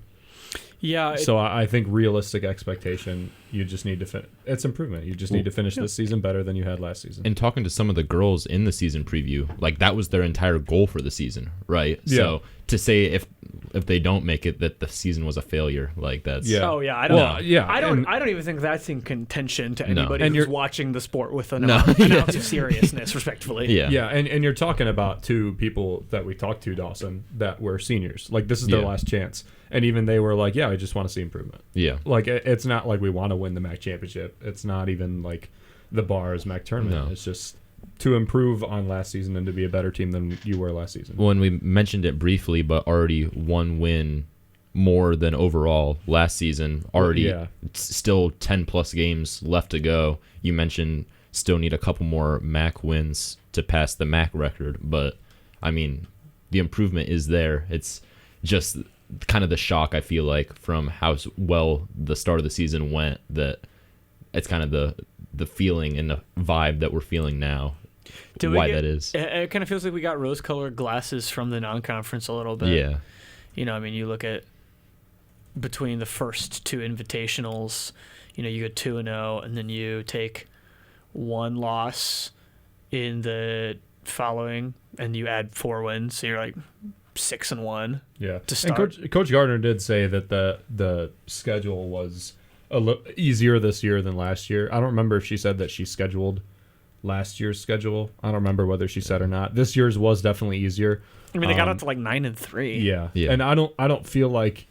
Yeah. So I think realistic expectation, you just need to it's improvement. You just need to finish this season better than you had last season. And talking to some of the girls in the season preview, like that was their entire goal for the season, right? Yeah. So to say if they don't make it that the season was a failure, like that's Oh yeah, I don't know. Yeah, I don't even think that's in contention to anybody And who's you're- watching the sport with an No. ounce of seriousness, respectfully. yeah. Yeah, and you're talking about two people that we talked to, Dawson, that were seniors. Like, this is their Yeah. last chance. And even they were like, yeah, I just want to see improvement. Yeah. Like, it's not like we want to win the MAC championship. It's not even like the bar is MAC tournament. No. It's just to improve on last season and to be a better team than you were last season. Well, and we mentioned it briefly, but already one win more than overall last season. Already Yeah. still 10 plus games left to go. You mentioned still need a couple more MAC wins to pass the MAC record, but I mean, the improvement is there. It's just kind of the shock, I feel like, from how well the start of the season went, that it's kind of the feeling and the vibe that we're feeling now. Why that is. It kind of feels like we got rose-colored glasses from the non-conference a little bit. Yeah. You know, I mean, you look at between the first two invitationals, you know, you go 2-0, and then you take one loss in the following, and you add 4 wins, so you're like 6-1. Yeah. To start. And Coach Gardner did say that the schedule was a little easier this year than last year. I don't remember if she said that she scheduled last year's schedule. I don't remember whether she said or not. This year's was definitely easier. I mean, they got up to like 9-3. Yeah. Yeah. And I don't feel like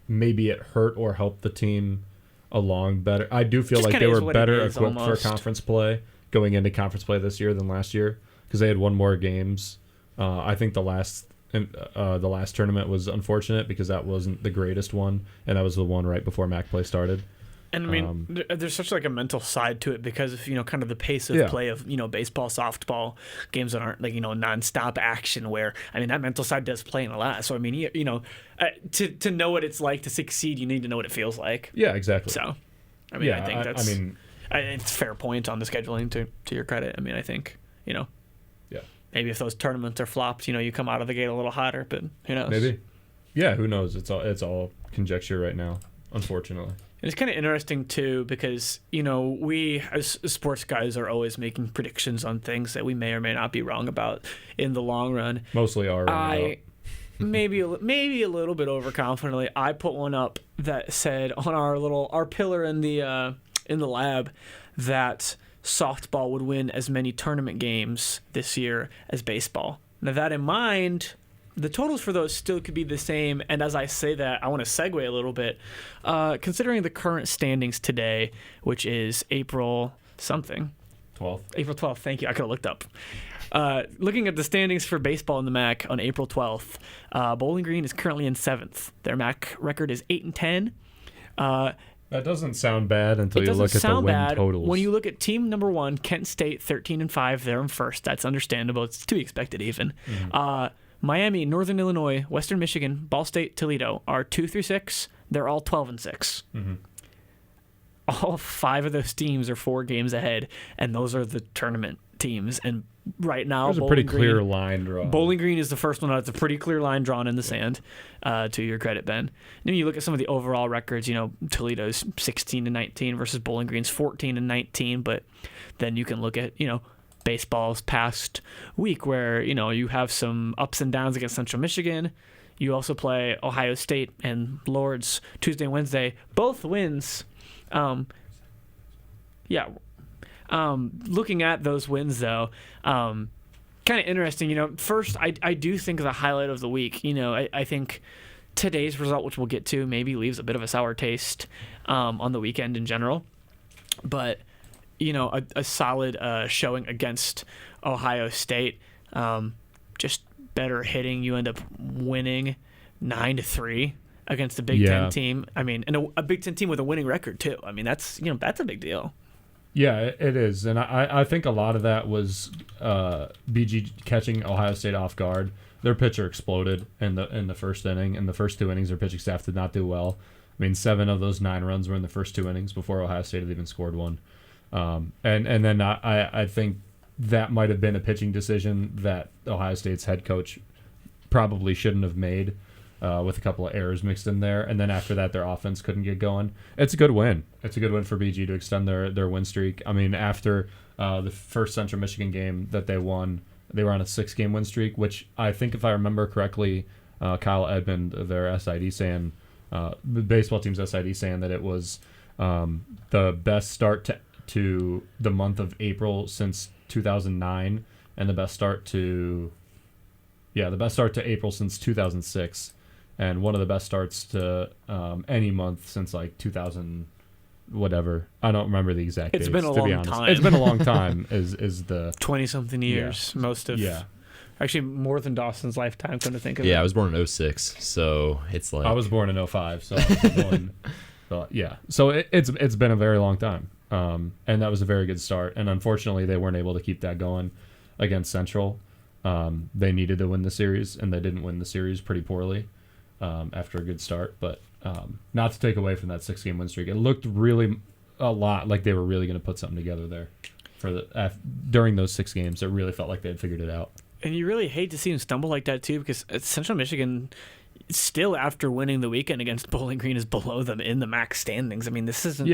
maybe it hurt or helped the team along better. I do feel Just like kinda they is were what it better is, equipped almost. for conference play going into conference play this year than last year because they had one more games. I think the last tournament was unfortunate because that wasn't the greatest one, and that was the one right before MAC play started. And I mean, there's such like a mental side to it because of, you know, kind of the pace of Yeah. play of, you know, baseball, softball, games that aren't like, you know, nonstop action where, I mean, that mental side does play in a lot. So, I mean, you know, to know what it's like to succeed, you need to know what it feels like. Yeah, exactly. So, I mean, Yeah, I think that's, I mean, it's a fair point on the scheduling to your credit. I mean, I think, you know, yeah, maybe if those tournaments are flopped, you know, you come out of the gate a little hotter, but who knows? maybe. Yeah, who knows? It's all conjecture right now, unfortunately. And it's kind of interesting, too, because, you know, we as sports guys are always making predictions on things that we may or may not be wrong about in the long run. Mostly are. Maybe a little bit overconfidently, I put one up that said on our pillar in the lab that softball would win as many tournament games this year as baseball. Now, that in mind, the totals for those still could be the same, and as I say that, I want to segue a little bit. Considering the current standings today, which is April something. 12th. April 12th, thank you. I could have looked up. Looking at the standings for baseball in the MAC on April 12th, Bowling Green is currently in 7th. Their MAC record is 8-10. That doesn't sound bad until It you doesn't look at the sound win bad. totals. When you look at team number 1, Kent State, 13-5, they're in first. That's understandable. It's to be expected even. Miami, Northern Illinois, Western Michigan, Ball State, Toledo are 2-6. They're all 12-6. All 5 of those teams are 4 games ahead, and those are the tournament teams. And right now, There's a Bowling pretty Green, clear line drawn. Bowling Green is the first one out. It's a pretty clear line drawn in the sand, to your credit, Ben. And then you look at some of the overall records, you know, Toledo's 16-19 versus Bowling Green's 14-19, but then you can look at, you know, baseball's past week where, you know, you have some ups and downs against Central Michigan. You also play Ohio State and Lords Tuesday and Wednesday. Both wins. Looking at those wins, though, kind of interesting. You know, first, I do think the highlight of the week, you know, I think today's result, which we'll get to, maybe leaves a bit of a sour taste on the weekend in general. But, you know, a solid showing against Ohio State. Just better hitting. You end up winning 9-3 against a Big Ten team. I mean, and a Big Ten team with a winning record, too. I mean, that's a big deal. Yeah, it is. And I think a lot of that was BG catching Ohio State off guard. their pitcher exploded in the first inning. In the first 2 innings, their pitching staff did not do well. I mean, 7 of those 9 runs were in the first 2 innings before Ohio State had even scored one. And then I think that might have been a pitching decision that Ohio State's head coach probably shouldn't have made, with a couple of errors mixed in there. And then after that, their offense couldn't get going. It's a good win. It's a good win for BG to extend their win streak. I mean, after the first Central Michigan game that they won, they were on a 6-game win streak, which I think, if I remember correctly, Kyle Edmond, their SID, saying, the baseball team's SID, saying that it was the best start to the month of April since 2009, and the best start to April since 2006, and one of the best starts to any month since like 2000 whatever. I don't remember the exact dates. It's been a long time. It's been a long time. Is the 20-something years, most of. Yeah. Actually, more than Dawson's lifetime, come to think of it. Yeah, I was born in 06, so it's like... I was born in 05, so I was born... But yeah, so it's been a very long time, and that was a very good start. And unfortunately, they weren't able to keep that going against Central. They needed to win the series, and they didn't win the series pretty poorly after a good start. But not to take away from that 6-game win streak, it looked really a lot like they were really going to put something together there for during those 6 games. It really felt like they had figured it out. And you really hate to see them stumble like that too, because Central Michigan, still after winning the weekend against Bowling Green, is below them in the MAC standings. I mean, this isn't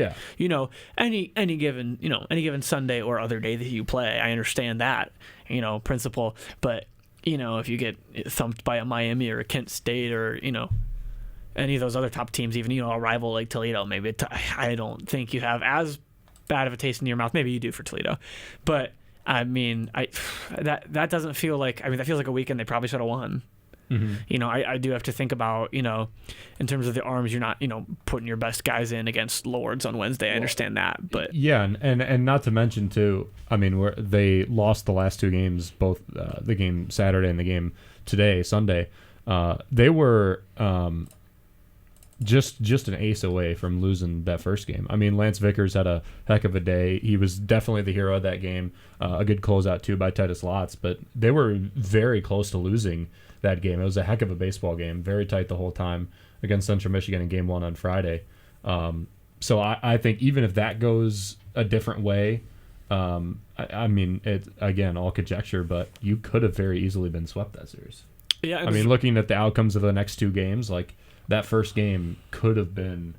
any given Sunday or other day that you play. I understand that principle, but if you get thumped by a Miami or a Kent State or any of those other top teams, even a rival like Toledo, maybe I don't think you have as bad of a taste in your mouth. Maybe you do for Toledo, but I mean, that doesn't feel like. I mean, that feels like a weekend they probably should have won. Mm-hmm. I do have to think about, in terms of the arms, you're not, putting your best guys in against Lords on Wednesday. I understand that, but yeah, and not to mention too, I mean, they lost the last 2 games, both the game Saturday and the game today, Sunday. They were just an ace away from losing that first game. I mean, Lance Vickers had a heck of a day. He was definitely the hero of that game. A good closeout too by Titus Lotz, but they were very close to losing that game. It was a heck of a baseball game, very tight the whole time against Central Michigan in Game 1 on Friday. So I think even if that goes a different way, I mean, it again, all conjecture, but you could have very easily been swept that series. Yeah, I mean, looking at the outcomes of the next 2 games, like that first game could have been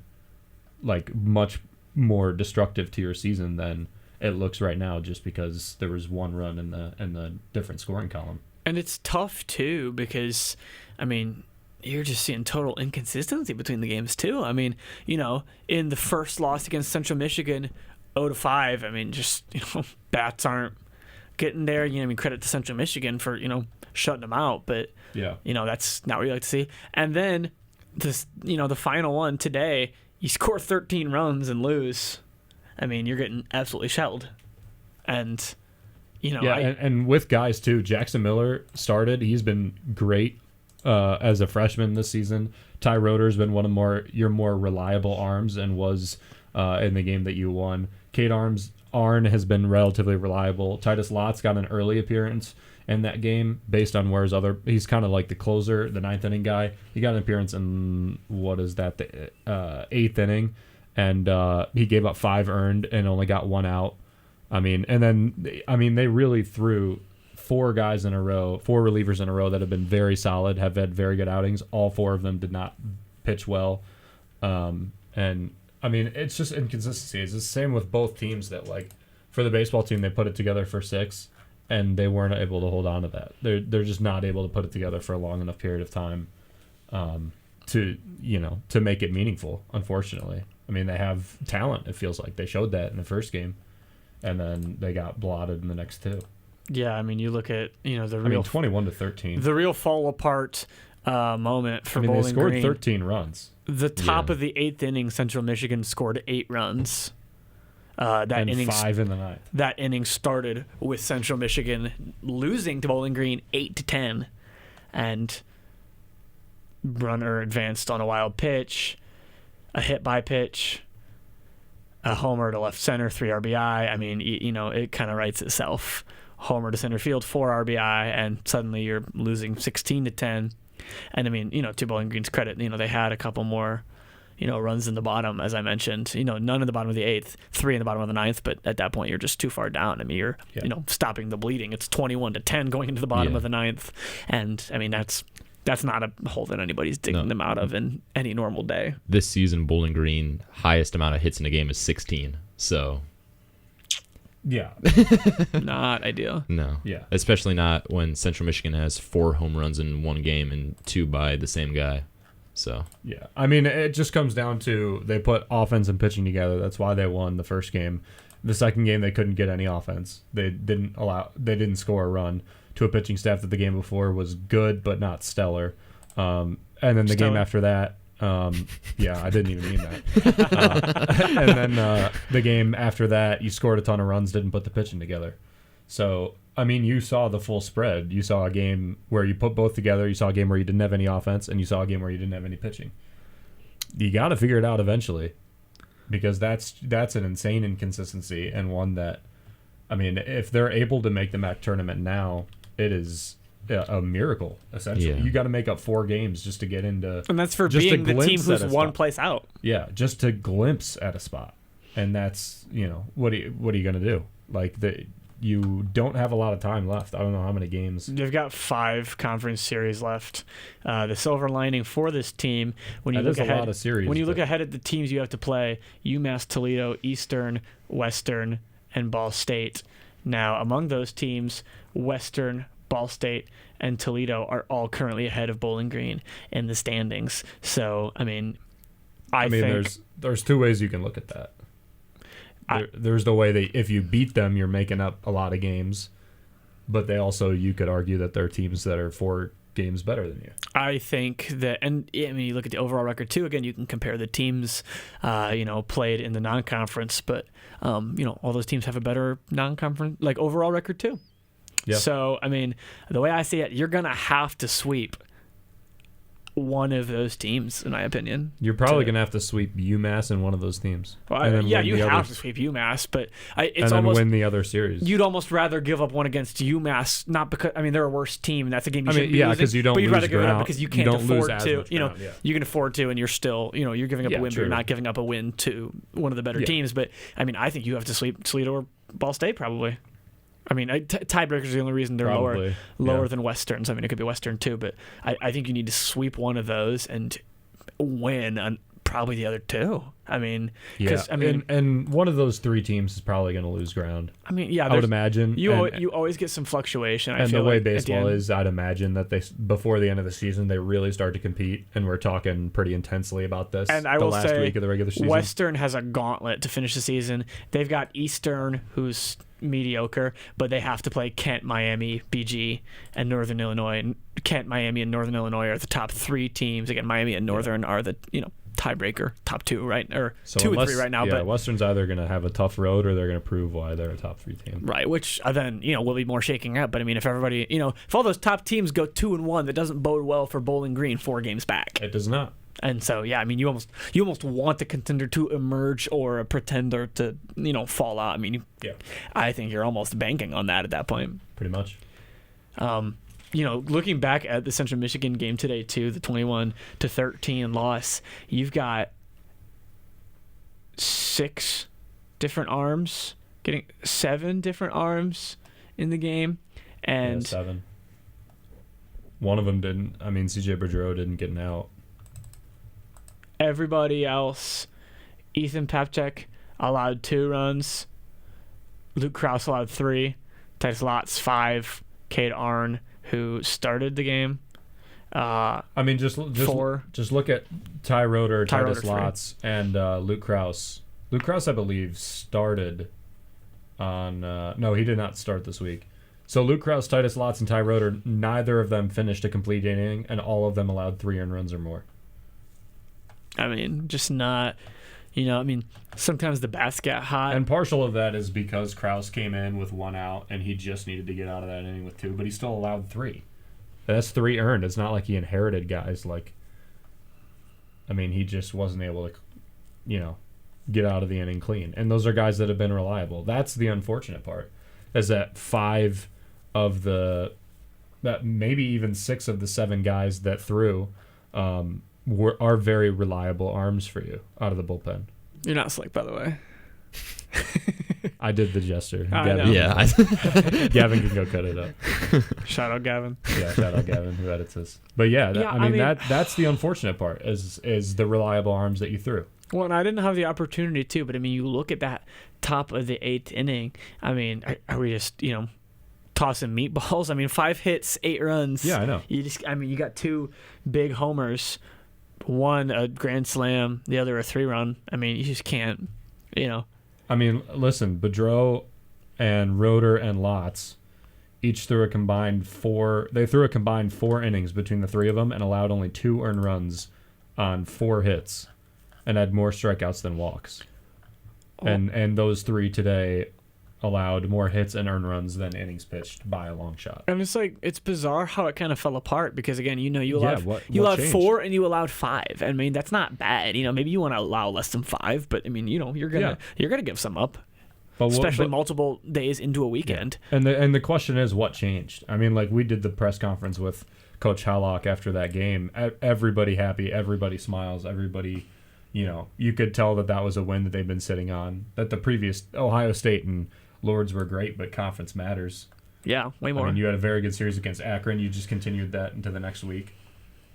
like much more destructive to your season than it looks right now, just because there was 1 run in the different scoring column. And it's tough, too, because, I mean, you're just seeing total inconsistency between the games, too. I mean, in the first loss against Central Michigan, 0-5, I mean, just, bats aren't getting there. Credit to Central Michigan for, shutting them out. But, yeah, that's not what you like to see. And then, this, the final one today, you score 13 runs and lose. I mean, you're getting absolutely shelled. And... and with guys too, Jackson Miller started. He's been great as a freshman this season. Ty Roeder's been one of your more reliable arms and was in the game that you won. Kate Arn has been relatively reliable. Titus Lotz got an early appearance in that game based on where he's kind of like the closer, the 9th inning guy. He got an appearance in the 8th inning, and he gave up 5 earned and only got 1 out. I mean, and then, they really threw 4 guys in a row, 4 relievers in a row that have been very solid, have had very good outings. All 4 of them did not pitch well. And, I mean, it's just inconsistency. It's the same with both teams that, like, for the baseball team, they put it together for 6, and they weren't able to hold on to that. They're just not able to put it together for a long enough period of time to make it meaningful, unfortunately. I mean, they have talent, it feels like. They showed that in the first game. And then they got blotted in the next 2. Yeah, I mean, you look at 21-13. The real fall apart moment for Bowling Green. They scored 13 runs. The top of the 8th inning, Central Michigan scored 8 runs. And 5 in the 9th. That inning started with Central Michigan losing to Bowling Green 8-10, and runner advanced on a wild pitch, a hit by pitch, a homer to left center, 3 RBI. I mean, it kind of writes itself. homer to center field, 4 RBI, and suddenly you're losing 16-10. And I mean, to Bowling Green's credit, they had a couple more, runs in the bottom, as I mentioned. None in the bottom of the 8th, 3 in the bottom of the 9th, but at that point you're just too far down. I mean, you're stopping the bleeding. It's 21-10 going into the bottom of the 9th, and I mean that's not a hole that anybody's digging them out of in any normal day. This season, Bowling Green highest amount of hits in a game is 16. So. Yeah. Not ideal. No. Yeah. Especially not when Central Michigan has 4 home runs in one game and 2 by the same guy. So. Yeah. I mean, it just comes down to they put offense and pitching together. That's why they won the first game. The second game, they couldn't get any offense. They didn't score a run to a pitching staff that the game before was good but not stellar. And then the game after that, yeah, I didn't even mean that. And then the game after that, you scored a ton of runs, didn't put the pitching together. So, I mean, you saw the full spread. You saw a game where you put both together. You saw a game where you didn't have any offense, and you saw a game where you didn't have any pitching. You got to figure it out eventually, because that's an insane inconsistency, and one that, I mean, if they're able to make the MAC tournament now, it is a miracle, essentially. Yeah. You got to make up 4 games just to get into... And that's for being the team who's one place out. Yeah, just to glimpse at a spot. And that's, what are you going to do? Like, you don't have a lot of time left. I don't know how many games. You've got 5 conference series left. The silver lining for this team, when you look ahead, a lot of series, when you look ahead at the teams you have to play, UMass, Toledo, Eastern, Western, and Ball State. Now, among those teams, Western, Ball State, and Toledo are all currently ahead of Bowling Green in the standings. So, I mean, I think there's 2 ways you can look at that. There's the way that if you beat them, you're making up a lot of games, but you could argue that there are teams that are 4 games better than you. I think that, and I mean, you look at the overall record too. Again, you can compare the teams, played in the non-conference, but all those teams have a better non-conference overall record too. Yeah. So, I mean, the way I see it, you're going to have to sweep one of those teams, in my opinion. You're probably going to have to sweep UMass in one of those teams. Well, you have to sweep UMass, but it's almost win the other series. You'd almost rather give up one against UMass, not because they're a worse team. That's a game you shouldn't be losing. Because you don't. But you'd lose rather give it up ground. because you can't afford to. Ground, you can afford to, and you're still, you're giving up a win, but you're not giving up a win to one of the better teams. But I mean, I think you have to sweep Toledo or Ball State probably. I mean, tiebreakers are the only reason they're lower than Westerns. I mean, it could be Western too, but I think you need to sweep one of those and win on probably the other 2. I mean, and one of those 3 teams is probably going to lose ground. I mean, yeah, I would imagine you always get some fluctuation. And the way baseball is, I'd imagine that before the end of the season, they really start to compete, and we're talking pretty intensely about this. And I will last say, week of the regular season. Western has a gauntlet to finish the season. They've got Eastern, who's mediocre, but they have to play Kent, Miami, BG, and Northern Illinois. Kent, Miami, and Northern Illinois are the top 3 teams. Again, Miami and Northern are the tiebreaker, top 2, right? Or so 2 and 3 right now. Yeah, but Western's either going to have a tough road or they're going to prove why they're a top 3 team. Right, which then will be more shaking up. But I mean, if everybody, if all those top teams go 2-1, that doesn't bode well for Bowling Green 4 games back. It does not. And so, yeah, I mean, you almost want the contender to emerge or a pretender to, fall out. I mean, I think you're almost banking on that at that point. Pretty much. Looking back at the Central Michigan game today, too, the 21-13 loss, you've got 6 different arms, getting 7 different arms in the game. And 7. One of them didn't. I mean, CJ Boudreau didn't get an out. Everybody else, Ethan Papchek allowed 2 runs. Luke Krause allowed 3. Titus Lotz 5. Cade Arn, who started the game. I mean, just 4. Just look at Ty Roeder, Titus 3. Lotz, and Luke Krause. Luke Krause, I believe, started on. No, he did not start this week. So Luke Krause, Titus Lotz, and Ty Roeder, neither of them finished a complete inning, and all of them allowed 3 earned runs or more. I mean, just not, sometimes the bats get hot. And partial of that is because Krause came in with 1 out, and he just needed to get out of that inning with 2, but he still allowed 3. That's 3 earned. It's not like he inherited guys. He just wasn't able to, get out of the inning clean. And those are guys that have been reliable. That's the unfortunate part, is that 5 that maybe even 6 of the 7 guys that threw are very reliable arms for you out of the bullpen. You're not slick, by the way. I did the gesture. I Gavin, know. Yeah. Gavin can go cut it up. Shout out Gavin. Yeah, shout out Gavin who edits this. But yeah, that's the unfortunate part is the reliable arms that you threw. Well, and I didn't have the opportunity to, but I mean, you look at that top of the 8th inning. I mean, are we just tossing meatballs? I mean, 5 hits, 8 runs. Yeah, I know. You got 2 big homers, one a grand slam, the other a 3-run. I mean, you just can't. I mean, listen, Bodrock and Roeder and Lotz each threw a combined 4 innings between the 3 of them and allowed only 2 earned runs on 4 hits and had more strikeouts than walks. Oh. And those 3 today allowed more hits and earned runs than innings pitched by a long shot. And it's bizarre how it kind of fell apart because, again, you allowed what allowed changed? 4 and you allowed 5. I mean, that's not bad. Maybe you want to allow less than 5, but I mean, you're gonna give some up, especially multiple days into a weekend. Yeah. And the question is, what changed? I mean, like we did the press conference with Coach Hallock after that game. Everybody happy, everybody smiles, everybody. You could tell that was a win that they've been sitting on. That the previous Ohio State and Lords were great, but conference matters. Yeah, way more. I mean, you had a very good series against Akron. You just continued that into the next week,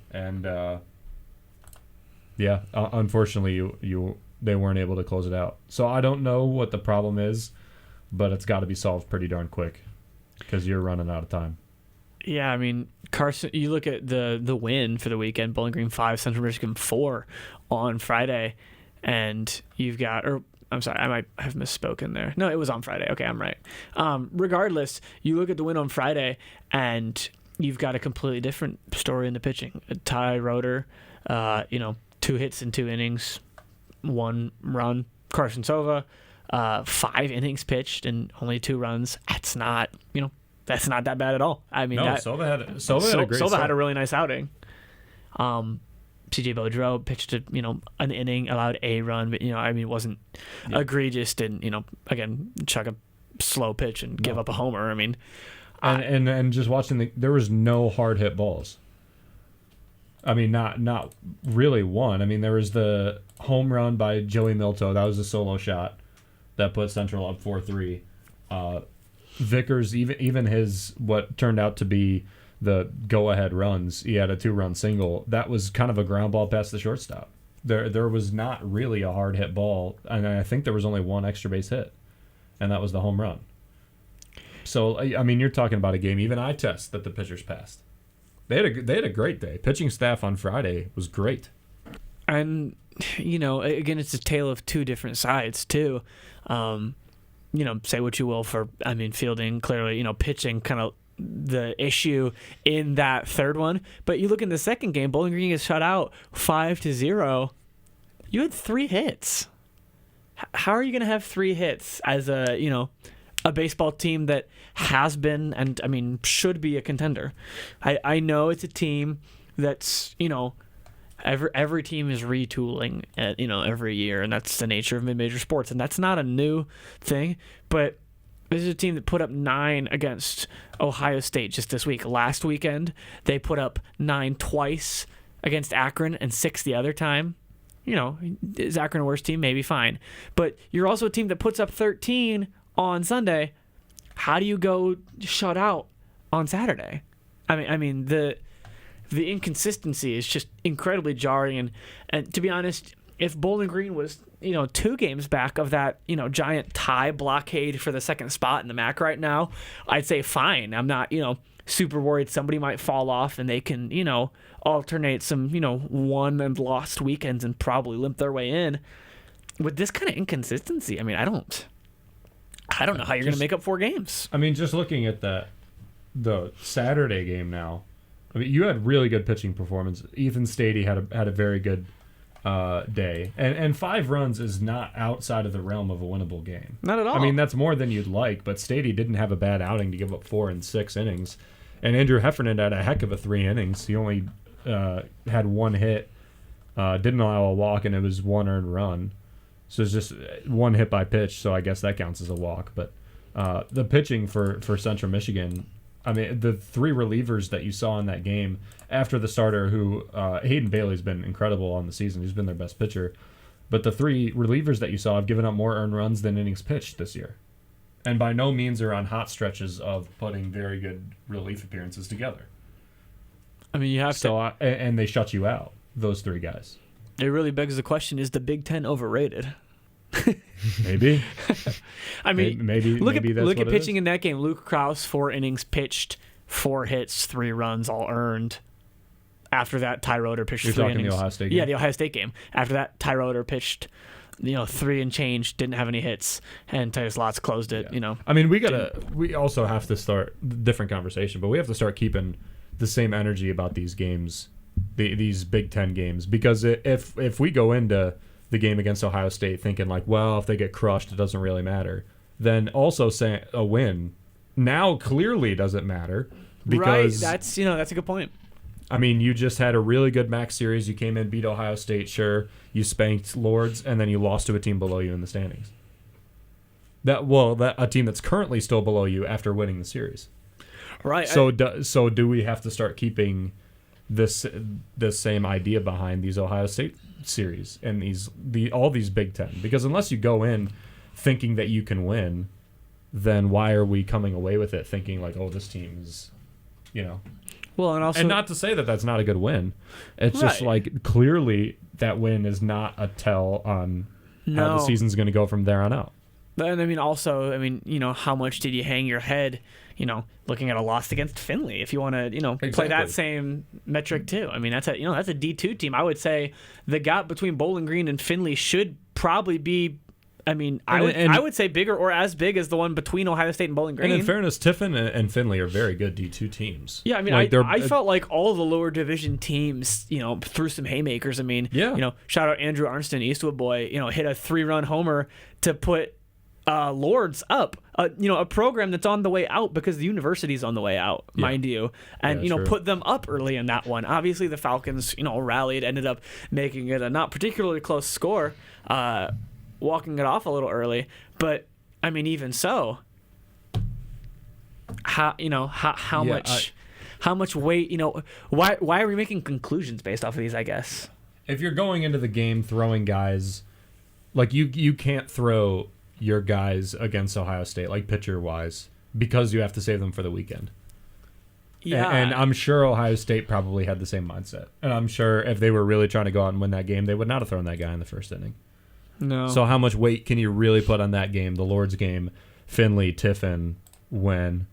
and unfortunately, they weren't able to close it out. So I don't know what the problem is, but it's got to be solved pretty darn quick because you're running out of time. Yeah, I mean, Carson. You look at the win for the weekend: Bowling Green 5, Central Michigan 4 on Friday, and you've got I'm sorry, I might have misspoken there. No, it was on Friday. Okay, I'm right. Regardless, you look at the win on Friday, and you've got a completely different story in the pitching. Ty Roeder, 2 hits in 2 innings, 1 run. Carson Sova, 5 innings pitched and only 2 runs. That's not that bad at all. I mean, Sova had a great Sova start. had a really nice outing. CJ Bodrock pitched an inning, allowed a run, but it wasn't egregious. Didn't again chuck a slow pitch and give up a homer. I mean, and just watching there was no hard hit balls. I mean, not really one. I mean, there was the home run by Joey Milto. That was a solo shot that put Central up 4-3. Vickers, even his what turned out to be the go-ahead runs, he had a 2-run single. That was kind of a ground ball past the shortstop. There was not really a hard hit ball, and I think there was only 1 extra base hit, and that was the home run. So I mean, you're talking about a game. Even eye test that the pitchers passed. They had a great day. Pitching staff on Friday was great. And again, it's a tale of 2 different sides too. Say what you will for fielding. Clearly, pitching kind of the issue in that 3rd one, but you look in the 2nd game, Bowling Green gets shut out 5-0. You had 3 hits. How are you going to have 3 hits as a baseball team that has been and should be a contender? I know it's a team that's every team is retooling every year, and that's the nature of mid-major sports, and that's not a new thing, but this is a team that put up 9 against Ohio State just this week. Last weekend, they put up 9 twice against Akron and 6 the other time. Is Akron a worse team? Maybe, fine. But you're also a team that puts up 13 on Sunday. How do you go shut out on Saturday? I mean the inconsistency is just incredibly jarring. And to be honest, if Bowling Green was 2 games back of that giant tie blockade for the 2nd spot in the MAC right now, I'd say fine. I'm not super worried somebody might fall off and they can alternate some won and lost weekends and probably limp their way in. With this kind of inconsistency, I mean, I don't know how you're going to make up 4 games. I mean, just looking at the Saturday game now, I mean, you had really good pitching performance. Ethan Stady had a very good day, and 5 runs is not outside of the realm of a winnable game. Not at all. I mean, that's more than you'd like, but Stady didn't have a bad outing to give up 4 in 6 innings, and Andrew Heffernan had a heck of a 3 innings. He only had 1 hit, didn't allow a walk, and it was 1 earned run. So it's just 1 hit by pitch, so I guess that counts as a walk. But the pitching for Central Michigan I mean, the three relievers that you saw in that game after the starter, who Hayden Bailey's been incredible on the season. He's been their best pitcher. But the three relievers that you saw have given up more earned runs than innings pitched this year. And by no means are on hot stretches of putting very good relief appearances together. I mean, you have to. And they shut you out, those three guys. It really begs the question, is the Big Ten overrated? Maybe. I mean, maybe look that's at what it pitching is. in that game. Luke Krause, 4 innings pitched, 4 hits, 3 runs, all earned. After that, Ty Roeder pitched You're 3 talking innings. the Ohio State game? Yeah, the Ohio State game. After that, Ty Roeder pitched, 3 and change, didn't have any hits, and Titus Lotz closed it. Yeah. I mean, we also have to start a different conversation, but we have to start keeping the same energy about these games, these Big Ten games, because if we go into the game against Ohio State thinking like, well, if they get crushed, it doesn't really matter, then also saying a win now clearly doesn't matter, because right, that's a good point. I mean, you just had a really good MAC series. You came in, beat Ohio State, sure. You spanked Lords, and then you lost to a team below you in the standings. A team that's currently still below you after winning the series. Right. So do we have to start keeping this same idea behind these Ohio State series and all these Big Ten? Because unless you go in thinking that you can win, then why are we coming away with it thinking like, oh, this team's, Well, and not to say that that's not a good win. It's just like clearly that win is not a tell on how the season's going to go from there on out. And I mean, also, how much did you hang your head, looking at a loss against Findlay? If you want to, play that same metric too. I mean, that's a D2 team. I would say the gap between Bowling Green and Findlay should probably be. I mean, I would say bigger or as big as the one between Ohio State and Bowling Green. And in fairness, Tiffin and Findlay are very good D2 teams. Yeah, I mean, I felt like all the lower division teams, threw some haymakers. I mean, shout out Andrew Arnston, Eastwood boy, hit a 3-run homer to put Lords up. A program that's on the way out because the university's on the way out, mind you, and put them up early in that one. Obviously, the Falcons, rallied, ended up making it a not particularly close score. Walking it off a little early, but I mean, even so, how much weight, why are we making conclusions based off of these? I guess if you're going into the game throwing guys, like you can't throw your guys against Ohio State, like pitcher wise, because you have to save them for the weekend. Yeah, and I'm sure Ohio State probably had the same mindset, and I'm sure if they were really trying to go out and win that game, they would not have thrown that guy in the first inning. No. So how much weight can you really put on that game, the Lords game, Findlay, Tiffin, when...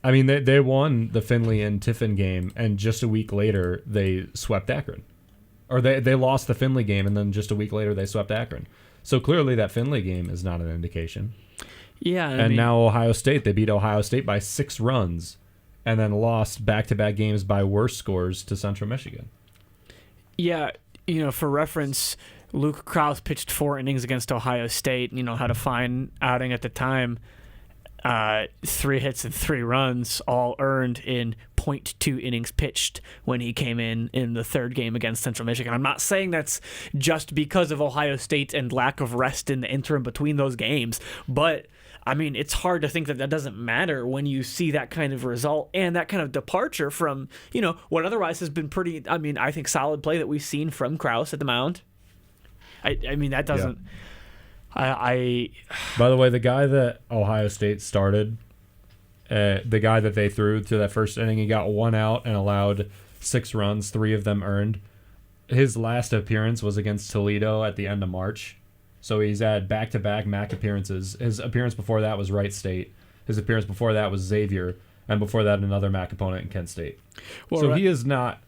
I mean, they won the Findlay and Tiffin game, and just a week later, they swept Akron. Or they lost the Findlay game, and then just a week later, they swept Akron. So clearly that Findlay game is not an indication. Yeah. And now Ohio State, they beat Ohio State by 6 runs, and then lost back-to-back games by worse scores to Central Michigan. Yeah, for reference... Luke Krause pitched 4 innings against Ohio State, had a fine outing at the time. 3 hits and 3 runs, all earned in 0.2 innings pitched when he came in the third game against Central Michigan. I'm not saying that's just because of Ohio State and lack of rest in the interim between those games, but I mean, it's hard to think that doesn't matter when you see that kind of result and that kind of departure from, what otherwise has been pretty, I think solid play that we've seen from Krause at the mound. I mean, that doesn't... Yeah. By the way, the guy that Ohio State started, the guy that they threw to that first inning, he got 1 out and allowed 6 runs, 3 of them earned. His last appearance was against Toledo at the end of March. So he's had back-to-back MAC appearances. His appearance before that was Wright State. His appearance before that was Xavier. And before that, another MAC opponent in Kent State. Well, so he is not...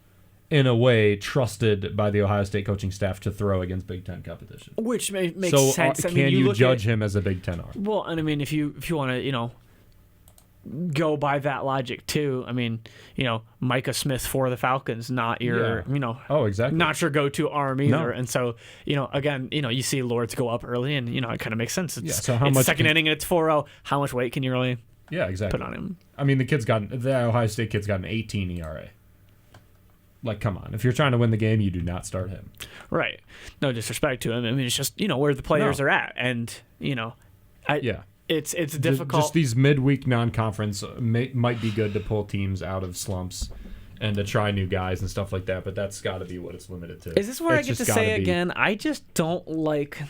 in a way, trusted by the Ohio State coaching staff to throw against Big Ten competition. Which makes sense. So can you judge him as a Big Ten arm? Well, and I mean, if you want to, go by that logic too, I mean, Micah Smith for the Falcons, not your, oh, exactly, not your go-to arm either. No. And so, again, you see Lords go up early and, it kind of makes sense. It's, so how it's much second inning and it's 4-0. How much weight can you really exactly put on him? I mean, the Ohio State kid's got an 18 ERA. Like, come on. If you're trying to win the game, you do not start him. Right. No disrespect to him. I mean, it's just, where the players are at. And, Yeah. it's difficult. Just these midweek non-conference might be good to pull teams out of slumps and to try new guys and stuff like that, but that's got to be what it's limited to. Is this where I get to say again? I just don't like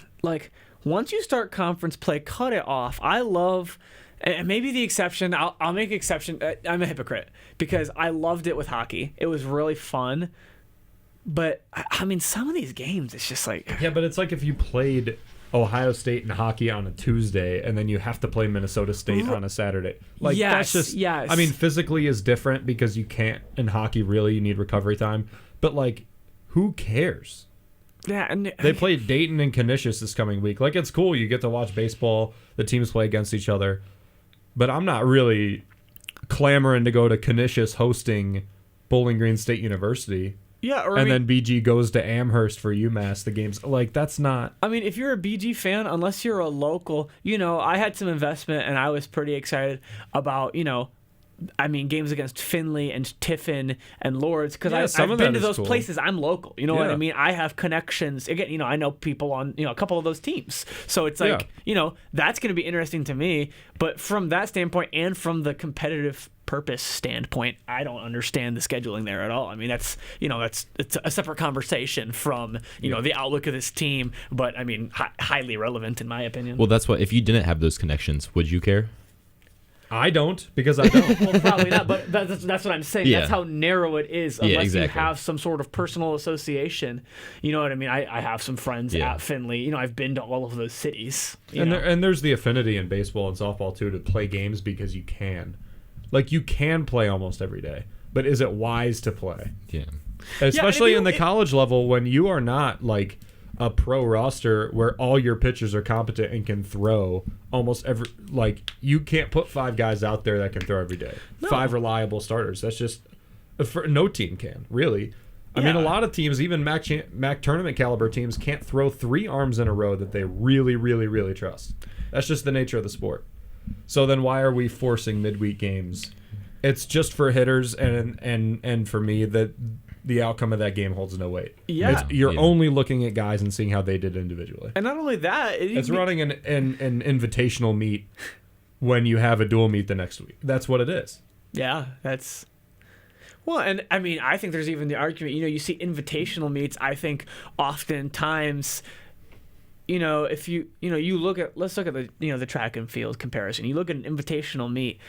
once you start conference play, cut it off. I love, and maybe the exception. I'll make an exception. I'm a hypocrite because I loved it with hockey. It was really fun, but I mean, some of these games, it's just like yeah, but it's like if you played Ohio State in hockey on a Tuesday and then you have to play Minnesota State on a Saturday. Like that's just I mean, physically is different because you can't in hockey really, you need recovery time. But like, who cares? Yeah, and they play Dayton and Canisius this coming week. Like, it's cool, you get to watch baseball, the teams play against each other. But I'm not really clamoring to go to Canisius hosting Bowling Green State University. Yeah, then BG goes to Amherst for UMass. The games like that's not. I mean, if you're a BG fan, unless you're a local, I had some investment and I was pretty excited about games against Findlay and Tiffin and Lords because I've been to those places. I'm local. You know what I mean? I have connections. Again, I know people on a couple of those teams. So it's like that's going to be interesting to me. But from that standpoint and from the competitive purpose standpoint, I don't understand the scheduling there at all. I mean, it's a separate conversation from the outlook of this team, but I mean, highly relevant in my opinion. Well, that's what if you didn't have those connections, would you care? I don't because I don't. Well, probably not, but that's what I'm saying. Yeah. That's how narrow it is unless you have some sort of personal association. You know what I mean? I have some friends at Findlay. I've been to all of those cities. And there's the affinity in baseball and softball too to play games because you can. Like, you can play almost every day, but is it wise to play? Yeah. Especially in the college level when you are not like a pro roster where all your pitchers are competent and can throw almost every, like, you can't put 5 guys out there that can throw every day. No. 5 reliable starters. That's just, no team can, really. I mean, a lot of teams, even MAC tournament caliber teams, can't throw 3 arms in a row that they really, really, really trust. That's just the nature of the sport. So then why are we forcing midweek games? It's just for hitters and for me that the outcome of that game holds no weight. Yeah. You're only looking at guys and seeing how they did individually. And not only that, it's running an invitational meet when you have a dual meet the next week. That's what it is. Yeah, that's... Well, and I mean, I think there's even the argument, you see invitational meets, I think oftentimes... if you look at, let's look at the the track and field comparison. You look at an invitational meet,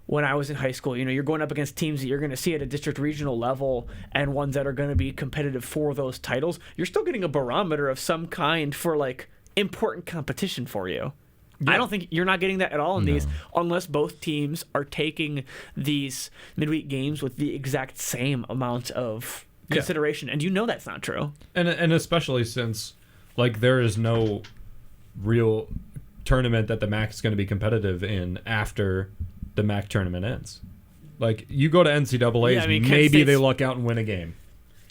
when I was in high school, you're going up against teams that you're going to see at a district regional level and ones that are going to be competitive for those titles. You're still getting a barometer of some kind for like important competition for you. Yeah. I don't think you're not getting that at all in these unless both teams are taking these midweek games with the exact same amount of consideration. And that's not true. And especially since like there is no real tournament that the MAC is going to be competitive in after the MAC tournament ends. Like, you go to NCAA's, maybe they luck out and win a game.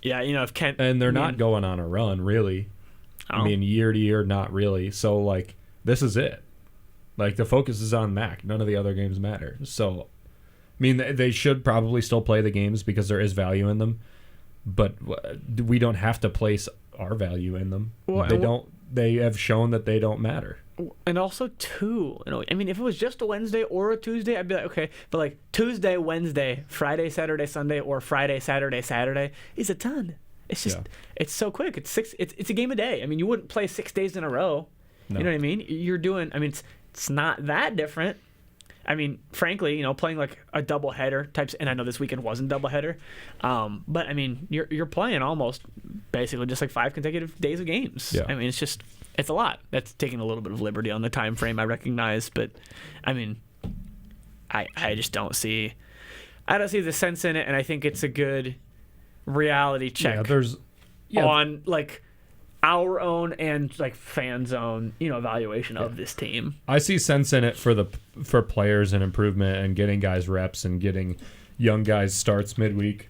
Yeah, if Kent... And they're not going on a run, really. I mean, year to year, not really. So, like, this is it. Like, the focus is on MAC. None of the other games matter. So, I mean, they should probably still play the games because there is value in them. But we don't have to place our value in them. Well, they have shown that they don't matter. And also, too, I mean, if it was just a Wednesday or a Tuesday, I'd be like, okay. But, like, Tuesday, Wednesday, Friday, Saturday, Sunday, or Friday, Saturday, Saturday is a ton. It's just, it's so quick. It's a game a day. I mean, you wouldn't play 6 days in a row. No. You know what I mean? You're doing, I mean, it's not that different. I mean, frankly, playing like a doubleheader types, and I know this weekend wasn't doubleheader, but I mean, you're playing almost basically just like 5 consecutive days of games. Yeah. I mean, it's a lot. That's taking a little bit of liberty on the time frame, I recognize, but I mean, I just don't see the sense in it, and I think it's a good reality check. On like our own and like fans' own, evaluation of this team. I see sense in it for players and improvement and getting guys reps and getting young guys starts midweek.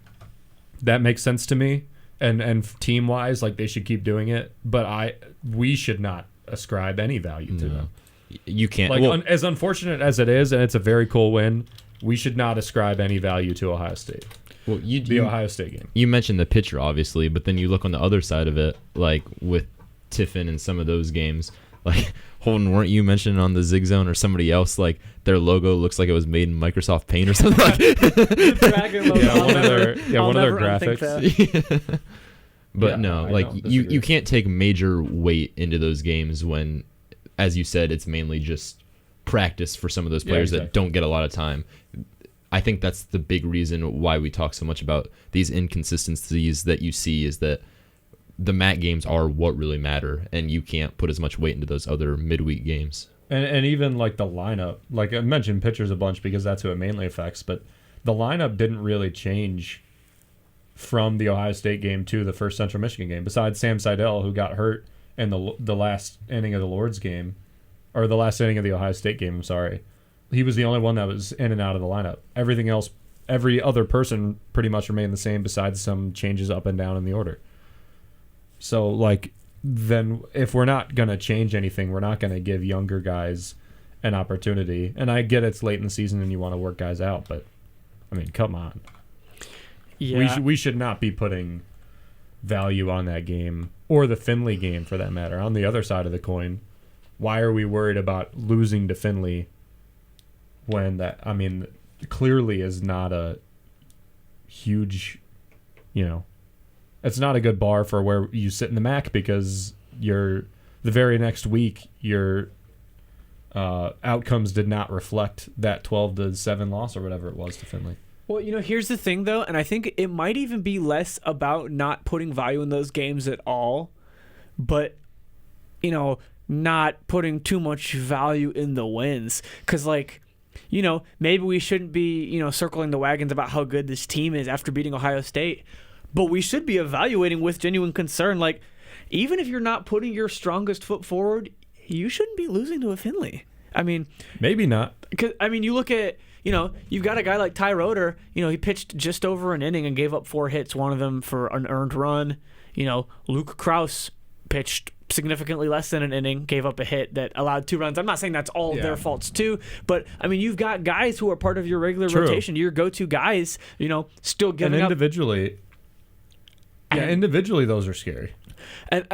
That makes sense to me. And team wise, like, they should keep doing it. But we should not ascribe any value to them. You can't. Like, as unfortunate as it is, and it's a very cool win, we should not ascribe any value to Ohio State. Well, the Ohio State game. You mentioned the pitcher, obviously, but then you look on the other side of it, like with Tiffin and some of those games. Like, Holden, weren't you mentioning on the Zig Zone or somebody else, like, their logo looks like it was made in Microsoft Paint or something? Like The dragon logo. Yeah, I'll one of never- their I'll one of their never unthink graphics. that. But Yeah, no, I like, don't you disagree. can't take major weight into those games when, as you said, it's mainly just practice for some of those Yeah, players exactly. that don't get a lot of time. I think that's the big reason why we talk so much about these inconsistencies that you see, is that the MAC games are what really matter, and you can't put as much weight into those other midweek games. And even like the lineup, like I mentioned pitchers a bunch because that's who it mainly affects, but the lineup didn't really change from the Ohio State game to the first Central Michigan game, besides Sam Seidel, who got hurt in the last inning of the Lord's game, or the last inning of the Ohio State game, I'm sorry. He was the only one that was in and out of the lineup. Everything else, every other person pretty much remained the same besides some changes up and down in the order. So, like, then if we're not going to change anything, we're not going to give younger guys an opportunity. And I get it's late in the season and you want to work guys out, but, I mean, come on. Yeah. We should not be putting value on that game, or the Findlay game for that matter. On the other side of the coin, why are we worried about losing to Findlay when that, I mean, clearly is not a huge, it's not a good bar for where you sit in the MAC, because the very next week your outcomes did not reflect that 12-7 loss or whatever it was to Findlay. Well, here's the thing, though, and I think it might even be less about not putting value in those games at all, but, not putting too much value in the wins. Because, like, maybe we shouldn't be, circling the wagons about how good this team is after beating Ohio State, but we should be evaluating with genuine concern. Like, even if you're not putting your strongest foot forward, you shouldn't be losing to a Findlay. I mean, maybe not. Because, I mean, you look at, you've got a guy like Ty Roeder, he pitched just over an inning and gave up 4 hits, one of them for an earned run. Luke Krause pitched significantly less than an inning, gave up a hit that allowed 2 runs. I'm not saying that's all their faults too, but I mean, you've got guys who are part of your regular rotation, your go-to guys, still giving and individually, up. Individually those are scary. And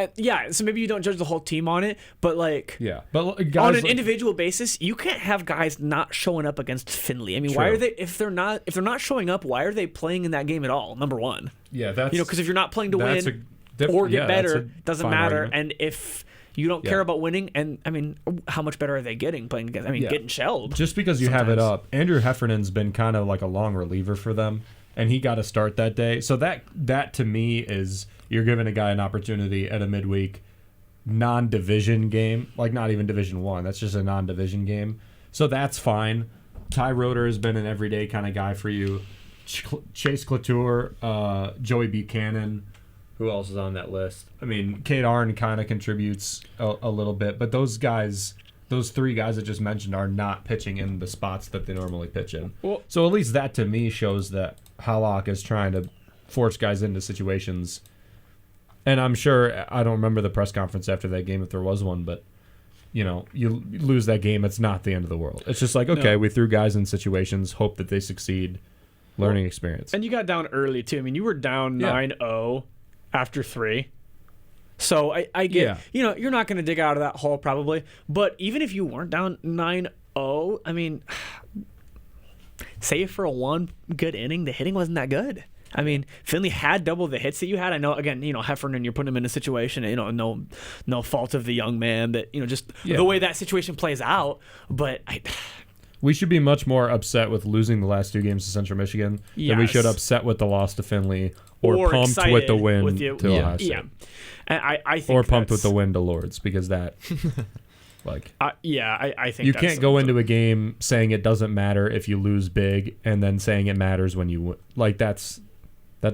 so maybe you don't judge the whole team on it, but like, but guys, on an individual basis, you can't have guys not showing up against Findlay. I mean, why are they? If they're not showing up, why are they playing in that game at all? Number one, that's because if you're not playing to win or get better, doesn't matter. Argument. And if you don't care about winning, and I mean, how much better are they getting playing against? I mean, getting shelled. Just because you have it up, Andrew Heffernan's been kind of like a long reliever for them, and he got a start that day. So that to me is, you're giving a guy an opportunity at a midweek non-division game, like not even Division I. That's just a non-division game. So that's fine. Ty Roeder has been an everyday kind of guy for you. Chase Clatour, Joey Buchanan. Who else is on that list? I mean, Cade Arn kind of contributes a little bit, but those 3 guys I just mentioned are not pitching in the spots that they normally pitch in. Well, so at least that to me shows that Hallock is trying to force guys into situations. And I'm sure, I don't remember the press conference after that game if there was one, but you lose that game, it's not the end of the world. It's just like, okay, we threw guys in situations, hope that they succeed, learning experience. And you got down early too. I mean, you were down 9-0 after 3. So I get, you're not going to dig out of that hole probably, but even if you weren't down 9-0, I mean, save for a 1 good inning, the hitting wasn't that good. I mean, Findlay had double the hits that you had. I know, again, Heffernan, you're putting him in a situation, no fault of the young man, that, just the way that situation plays out. But we should be much more upset with losing the last 2 games to Central Michigan than we should upset with the loss to Findlay, or pumped with the win to Ohio State. Yeah. And I think or pumped with the win to Lords, because that, like, I think you that's can't go into a game saying it doesn't matter if you lose big and then saying it matters when you win. Like, that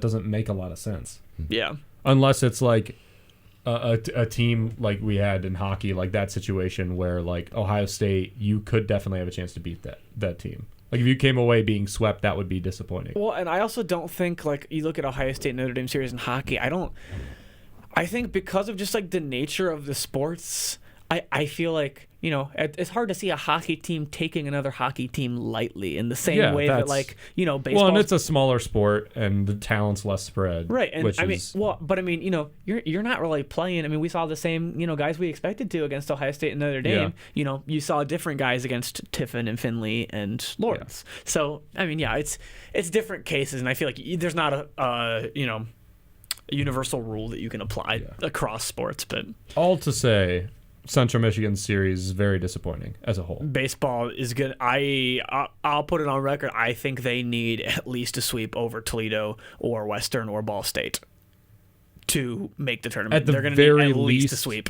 doesn't make a lot of sense. Yeah. Unless it's like a team like we had in hockey, like that situation where, like, Ohio State, you could definitely have a chance to beat that team. Like, if you came away being swept, that would be disappointing. Well, and I also don't think, like, you look at Ohio State Notre Dame series in hockey, I think because of just, like, the nature of the sports, I feel like, it's hard to see a hockey team taking another hockey team lightly in the same way that, like, baseball. Well, and it's a smaller sport, and the talent's less spread. Right, and which I mean, is, you're not really playing. I mean, we saw the same, guys we expected to against Ohio State and Notre Dame. Yeah. You saw different guys against Tiffin and Finley and Lawrence. Yeah. So, I mean, it's different cases, and I feel like there's not a universal rule that you can apply across sports. But all to say, Central Michigan series is very disappointing as a whole. Baseball is good. I'll put it on record. I think they need at least a sweep over Toledo or Western or Ball State to make the tournament. They're going to need at least a sweep.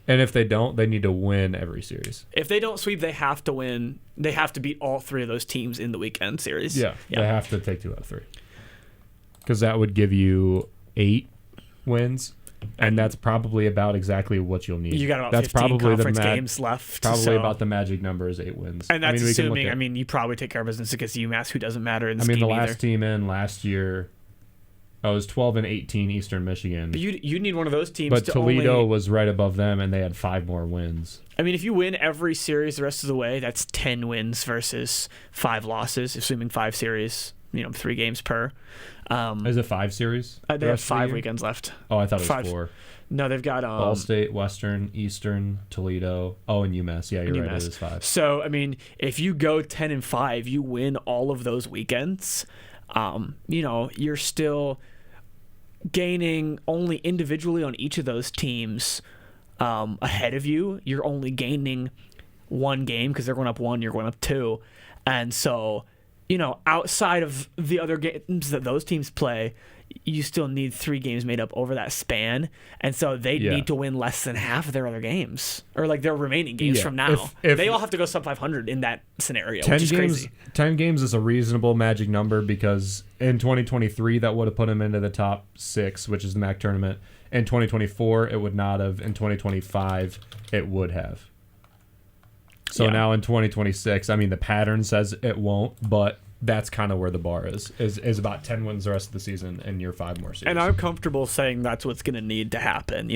And if they don't, they need to win every series. If they don't sweep, they have to win. They have to beat all three of those teams in the weekend series. Yeah. They have to take 2 out of 3. Because that would give you 8 wins. And that's probably about exactly what you'll need. You got about that's 15 probably conference games left. Probably about the magic number is 8 wins. And that's assuming, you probably take care of business against UMass, who doesn't matter in this game the last team in last year, it was 12 and 18 Eastern Michigan. But you need one of those teams. But Toledo was right above them, and they had 5 more wins. I mean, if you win every series the rest of the way, that's 10 wins versus 5 losses, assuming 5 series, 3 games per. Is it 5 series? They have 5 weekends left. Oh, I thought it was 4. No, they've got Ball State, Western, Eastern, Toledo. Oh, and UMass. Yeah, you're right. It is 5. So, I mean, if you go 10-5, you win all of those weekends. You're still gaining only individually on each of those teams ahead of you. You're only gaining 1 game because they're going up 1, you're going up 2. And so, outside of the other games that those teams play, you still need 3 games made up over that span. And so they need to win less than half of their other games, or like their remaining games from now. If they all have to go sub 500 in that scenario, 10 which is games, crazy. 10 games is a reasonable magic number because in 2023, that would have put them into the top 6, which is the MAC tournament. In 2024, it would not have. In 2025, it would have. So now in 2026, the pattern says it won't, but that's kind of where the bar is about 10 wins the rest of the season and your 5 more series. And I'm comfortable saying that's what's going to need to happen.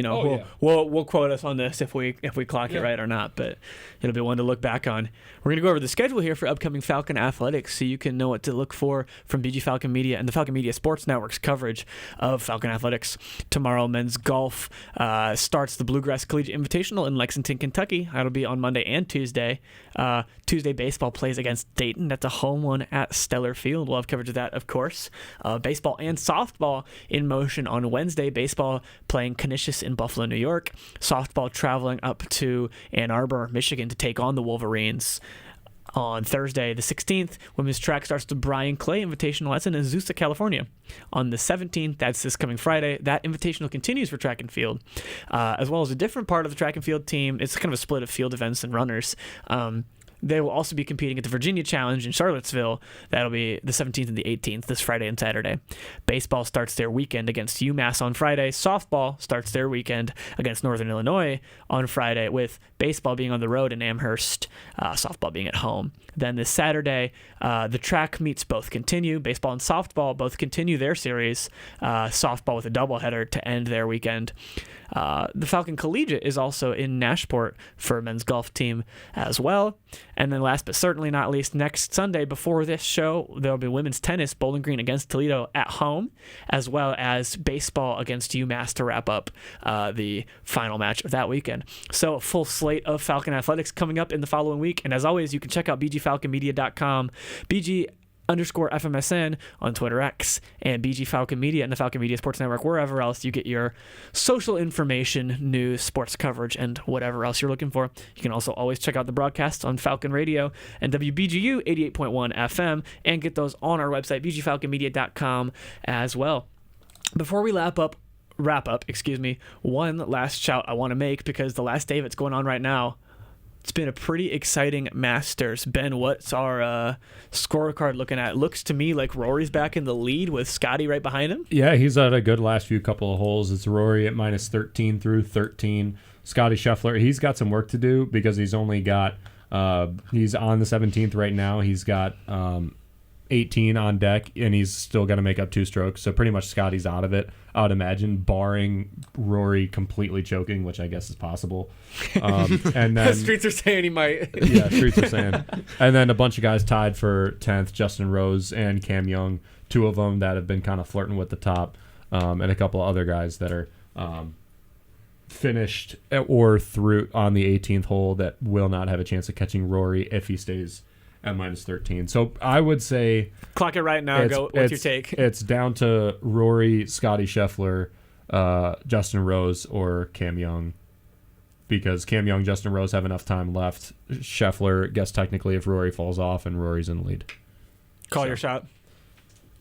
We'll quote us on this if we clock it right or not, but it'll be one to look back on. We're going to go over the schedule here for upcoming Falcon athletics so you can know what to look for from BG Falcon Media and the Falcon Media Sports Network's coverage of Falcon athletics. Tomorrow, men's golf starts the Bluegrass Collegiate Invitational in Lexington, Kentucky. That'll be on Monday and Tuesday. Tuesday, baseball plays against Dayton. That's a home one at Stellar Field. We'll have coverage of that, of course. Baseball and softball in motion on Wednesday. Baseball playing Canisius in Buffalo, New York. Softball traveling up to Ann Arbor, Michigan to take on the Wolverines. On Thursday, the 16th, women's track starts the Brian Clay Invitational. That's in Azusa, California. On the 17th, that's this coming Friday, that invitational continues for track and field, as well as a different part of the track and field team. It's kind of a split of field events and runners. They will also be competing at the Virginia Challenge in Charlottesville. That'll be the 17th and the 18th, this Friday and Saturday. Baseball starts their weekend against UMass on Friday. Softball starts their weekend against Northern Illinois on Friday, with baseball being on the road in Amherst, softball being at home. Then this Saturday, the track meets both continue. Baseball and softball both continue their series. Softball with a doubleheader to end their weekend. The Falcon Collegiate is also in Nashport for a men's golf team as well. And then last but certainly not least, next Sunday before this show, there'll be women's tennis, Bowling Green against Toledo at home, as well as baseball against UMass to wrap up the final match of that weekend. So a full slate of Falcon athletics coming up in the following week. And as always, you can check out bgfalconmedia.com, BG_FMSN on Twitter X, and BG Falcon Media and the Falcon Media Sports Network, wherever else you get your social information, news, sports coverage, and whatever else you're looking for. You can also always check out the broadcasts on Falcon Radio and WBGU 88.1 FM, and get those on our website, bgfalconmedia.com as well. Before we wrap up, one last shout I want to make, because the last day of it's going on right now. It's been a pretty exciting Masters. Ben, what's our scorecard looking at? Looks to me like Rory's back in the lead with Scotty right behind him. Yeah, he's had a good last few couple of holes. It's Rory at minus 13 through 13. Scotty Scheffler, he's got some work to do because he's only got he's on the 17th right now. He's got 18 on deck, and he's still got to make up 2 strokes. So pretty much Scotty's out of it, I would imagine, barring Rory completely choking, which I guess is possible. And then Streets are saying he might. yeah, Streets are saying. And then a bunch of guys tied for 10th, Justin Rose and Cam Young, 2 of them that have been kind of flirting with the top, and a couple of other guys that are finished or through on the 18th hole that will not have a chance of catching Rory if he stays at -13. So I would say Clock it right now. Go. What's your take? It's down to Rory, Scotty Scheffler, Justin Rose, or Cam Young, because Cam Young, Justin Rose have enough time left. Scheffler gets technically if Rory falls off, and Rory's in the lead. Call your shot.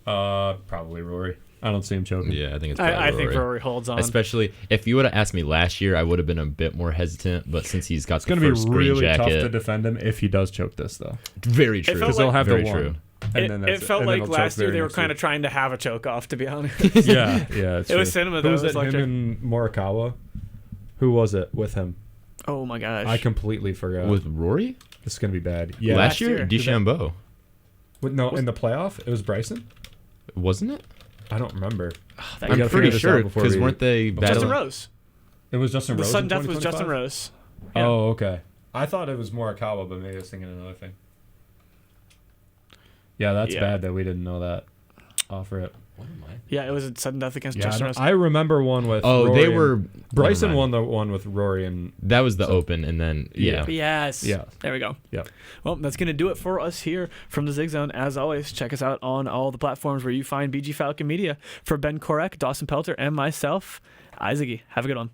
Probably Rory. I don't see him choking. Yeah, I think it's I think Rory holds on. Especially if you would have asked me last year, I would have been a bit more hesitant. But since he's got It's the going to first be green really jacket, tough to defend him if he does choke this, though. Very true. Because they'll have very the true. one. And then It that's felt and then like he'll choke last year very they were next kind week. of trying to have a choke off, to be honest. Yeah, it's It was true. cinema, Who though. was It was it? Him electric. and Morikawa? Who was it with him? Oh my gosh. I completely forgot. With Rory? This is going to be bad. Yeah. Last year? year. DeChambeau. No, in the playoff, it was Bryson? Wasn't it? I don't remember. We I'm gotta pretty figure this out sure, before because we- weren't they Justin battling? Rose. It was Justin The Rose. sudden in death was Justin 2025? Rose. Yeah. Oh, okay. I thought it was Morikawa, but maybe I was thinking another thing. Yeah, that's Yeah. bad that we didn't know that. Offer it. Yeah, it was a sudden death against Yeah, Justin Rose. I remember one with. Oh, Rory they and- were. Bryson never won mind. the one with Rory and. That was the Open, and then yeah. Yes. Yeah. There we go. Yeah. Well, that's going to do it for us here from the Zig Zone. As always, check us out on all the platforms where you find BG Falcon Media. For Ben Korek, Dawson Pelter, and myself, Isaac. Have a good one.